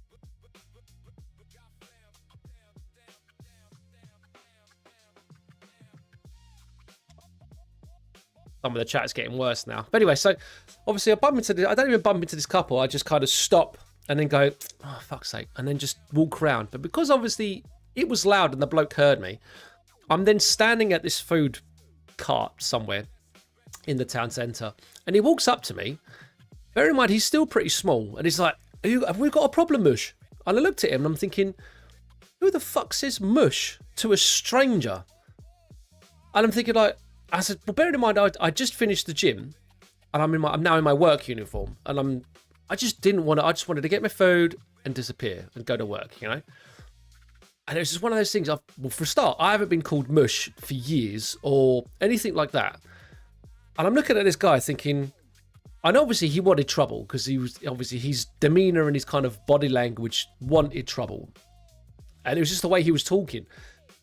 Some of the chat's getting worse now. But anyway, so obviously I don't even bump into this couple. I just kind of stop and then go, oh, fuck's sake, and then just walk around. But because obviously it was loud and the bloke heard me, I'm then standing at this food cart somewhere in the town centre, and he walks up to me. Bear in mind, he's still pretty small, and he's like, have we got a problem, mush? And I looked at him and I'm thinking, who the fuck says mush to a stranger? And I'm thinking, like, I said, well, bearing in mind, I just finished the gym, and I'm now in my work uniform, and I just didn't want to. I just wanted to get my food and disappear and go to work, you know. And it was just one of those things. Well, for a start, I haven't been called mush for years or anything like that. And I'm looking at this guy thinking, and obviously he wanted trouble because his demeanor and his kind of body language wanted trouble, and it was just the way he was talking.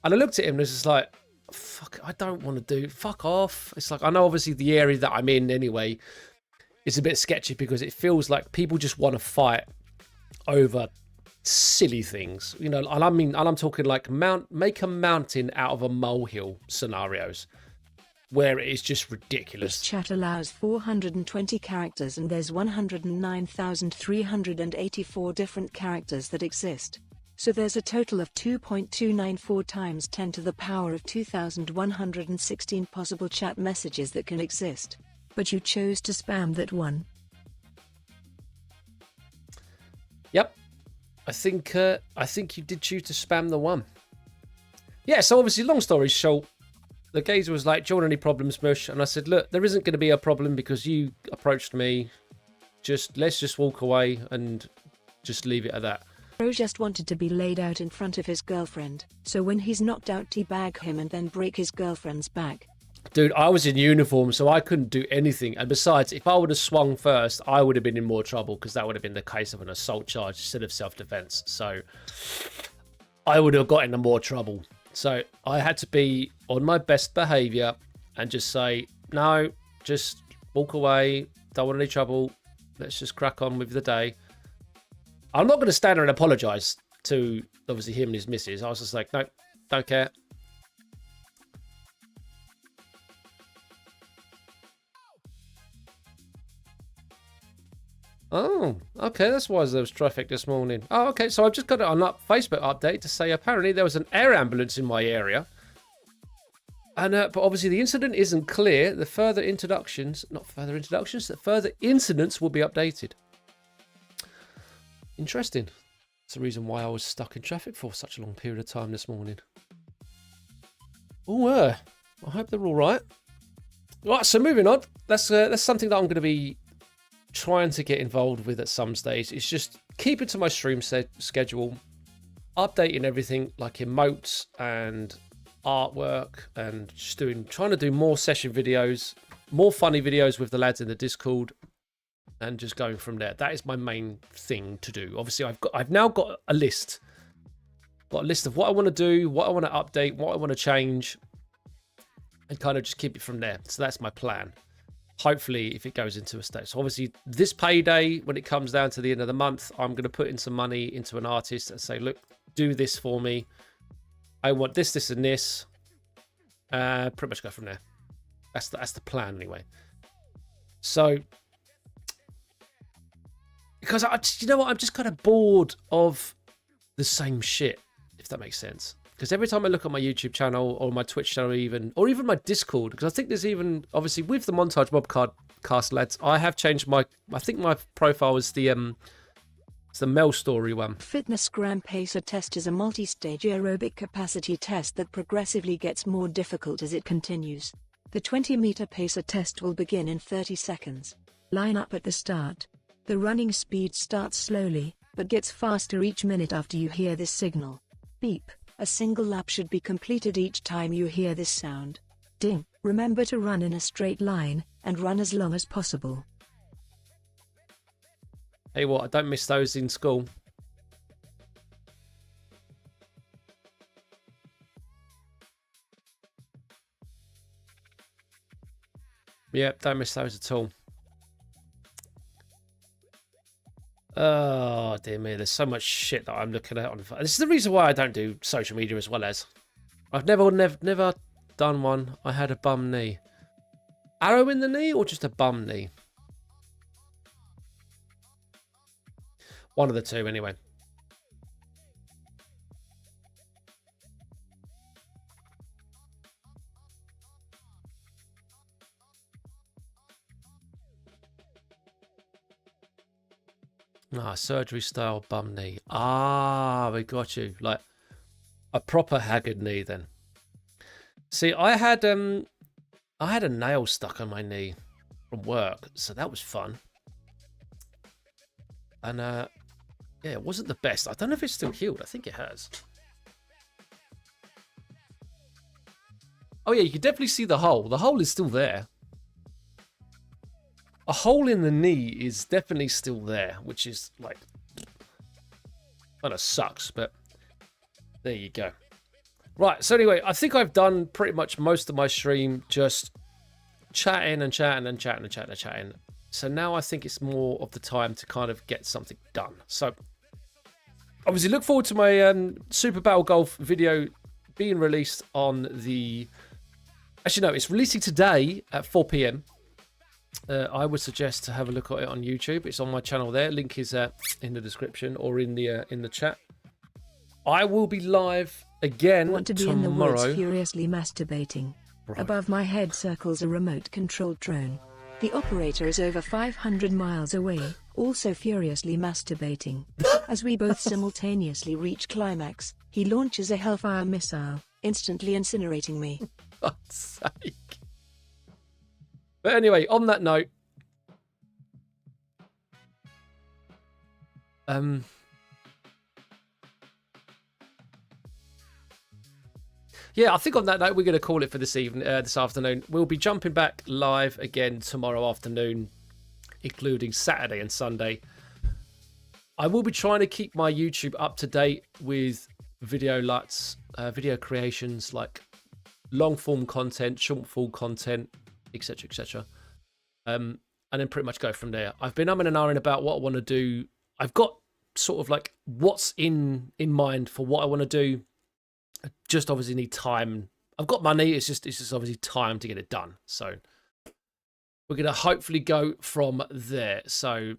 And I looked at him and it was just like, fuck, I don't want to fuck off. It's like, I know obviously the area that I'm in anyway is a bit sketchy because it feels like people just want to fight over silly things, you know. And I'm talking like make a mountain out of a molehill scenarios where it is just ridiculous. This chat allows 420 characters and there's 109,384 different characters that exist. So there's a total of 2.294 times 10 to the power of 2,116 possible chat messages that can exist. But you chose to spam that one. Yep. I think you did choose to spam the one. Yeah, so obviously, long story short, the geezer was like, do you want any problems, mush? And I said, look, there isn't going to be a problem because you approached me. Let's just walk away and just leave it at that. Bro just wanted to be laid out in front of his girlfriend, so when he's knocked out, teabag him and then break his girlfriend's back. Dude, I was in uniform, so I couldn't do anything. And besides, if I would have swung first, I would have been in more trouble because that would have been the case of an assault charge instead of self-defense. So I would have got into more trouble. So I had to be on my best behavior and just say, no, just walk away. Don't want any trouble. Let's just crack on with the day. I'm not going to stand there and apologise to, obviously, him and his missus. I was just like, no, don't care. Oh, okay, that's why there was traffic this morning. Oh, okay, so I've just got an Facebook update to say apparently there was an air ambulance in my area. And but obviously the incident isn't clear. The further incidents will be updated. Interesting. That's the reason why I was stuck in traffic for such a long period of time this morning. Oh, I hope they're all right. Right, so moving on. That's something that I'm going to be trying to get involved with at some stage. It's just keeping to my stream schedule, updating everything like emotes and artwork, and just trying to do more session videos, more funny videos with the lads in the Discord, and just going from there. That is my main thing to do. Obviously, I've now got a list. Got a list of what I want to do, what I want to update, what I want to change, and kind of just keep it from there. So that's my plan. Hopefully, if it goes into a state. So obviously, this payday, when it comes down to the end of the month, I'm going to put in some money into an artist and say, look, do this for me. I want this, this, and this. Pretty much go from there. That's the plan anyway. So because you know what, I'm just kind of bored of the same shit, if that makes sense. Because every time I look at my YouTube channel or my Twitch channel or even my Discord, because I think there's even, obviously with the Montage Mobcast lads, I have changed I think my profile is it's the Mel Story one. FitnessGram Pacer Test is a multi-stage aerobic capacity test that progressively gets more difficult as it continues. The 20-meter pacer test will begin in 30 seconds. Line up at the start. The running speed starts slowly, but gets faster each minute after you hear this signal. Beep. A single lap should be completed each time you hear this sound. Ding. Remember to run in a straight line, and run as long as possible. Hey, what? I don't miss those in school. Yep, don't miss those at all. Oh, dear me. There's so much shit that I'm looking at. This is the reason why I don't do social media as well as. I've never done one. I had a bum knee. Arrow in the knee or just a bum knee? One of the two, anyway. Ah, surgery style bum knee. Ah, we got you. Like a proper haggard knee then. See, I had a nail stuck on my knee from work, so that was fun. And yeah, it wasn't the best. I don't know if it's still healed. I think it has. Oh yeah, you can definitely see the hole. The hole is still there. A hole in the knee is definitely still there, which is like kind of sucks, but there you go. Right, so anyway, I think I've done pretty much most of my stream just chatting and chatting and chatting and chatting and chatting. So now I think it's more of the time to kind of get something done. So obviously look forward to my Super Battle Golf video being released on the... Actually, no, it's releasing today at 4 p.m. I would suggest to have a look at it on YouTube. It's on my channel there. Link is in the description or in the chat. I will be live again Want to be tomorrow. In the woods furiously masturbating. Right. Above my head circles a remote-controlled drone. The operator is over 500 miles away, also furiously masturbating. As we both simultaneously reach climax, he launches a Hellfire missile, instantly incinerating me. For God's sake. But anyway, on that note, yeah, I think on that note, we're going to call it for this afternoon. We'll be jumping back live again tomorrow afternoon, including Saturday and Sunday. I will be trying to keep my YouTube up to date with video LUTs, video creations like long form content, short form content, etc., etc. And then pretty much go from there. I've been umming and ahhing about what I want to do. I've got sort of like what's in mind for what I want to do. I just obviously need time. I've got money. It's just obviously time to get it done. So we're gonna hopefully go from there. So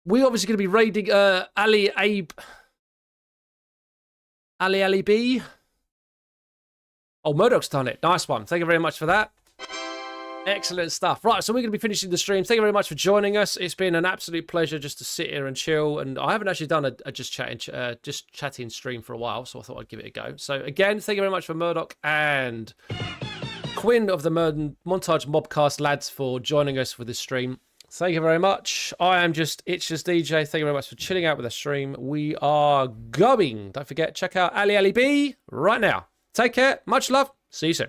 we're obviously gonna be raiding Ali B. Oh, Murdoch's done it. Nice one. Thank you very much for that. Excellent stuff. Right, so we're going to be finishing the stream. Thank you very much for joining us. It's been an absolute pleasure just to sit here and chill. And I haven't actually done a just chatting stream for a while, so I thought I'd give it a go. So again, thank you very much for Murdoch and Quinn of the Montage Mobcast lads for joining us for this stream. Thank you very much. It's just DJ. Thank you very much for chilling out with the stream. We are going. Don't forget, check out Ali B right now. Take care. Much love. See you soon.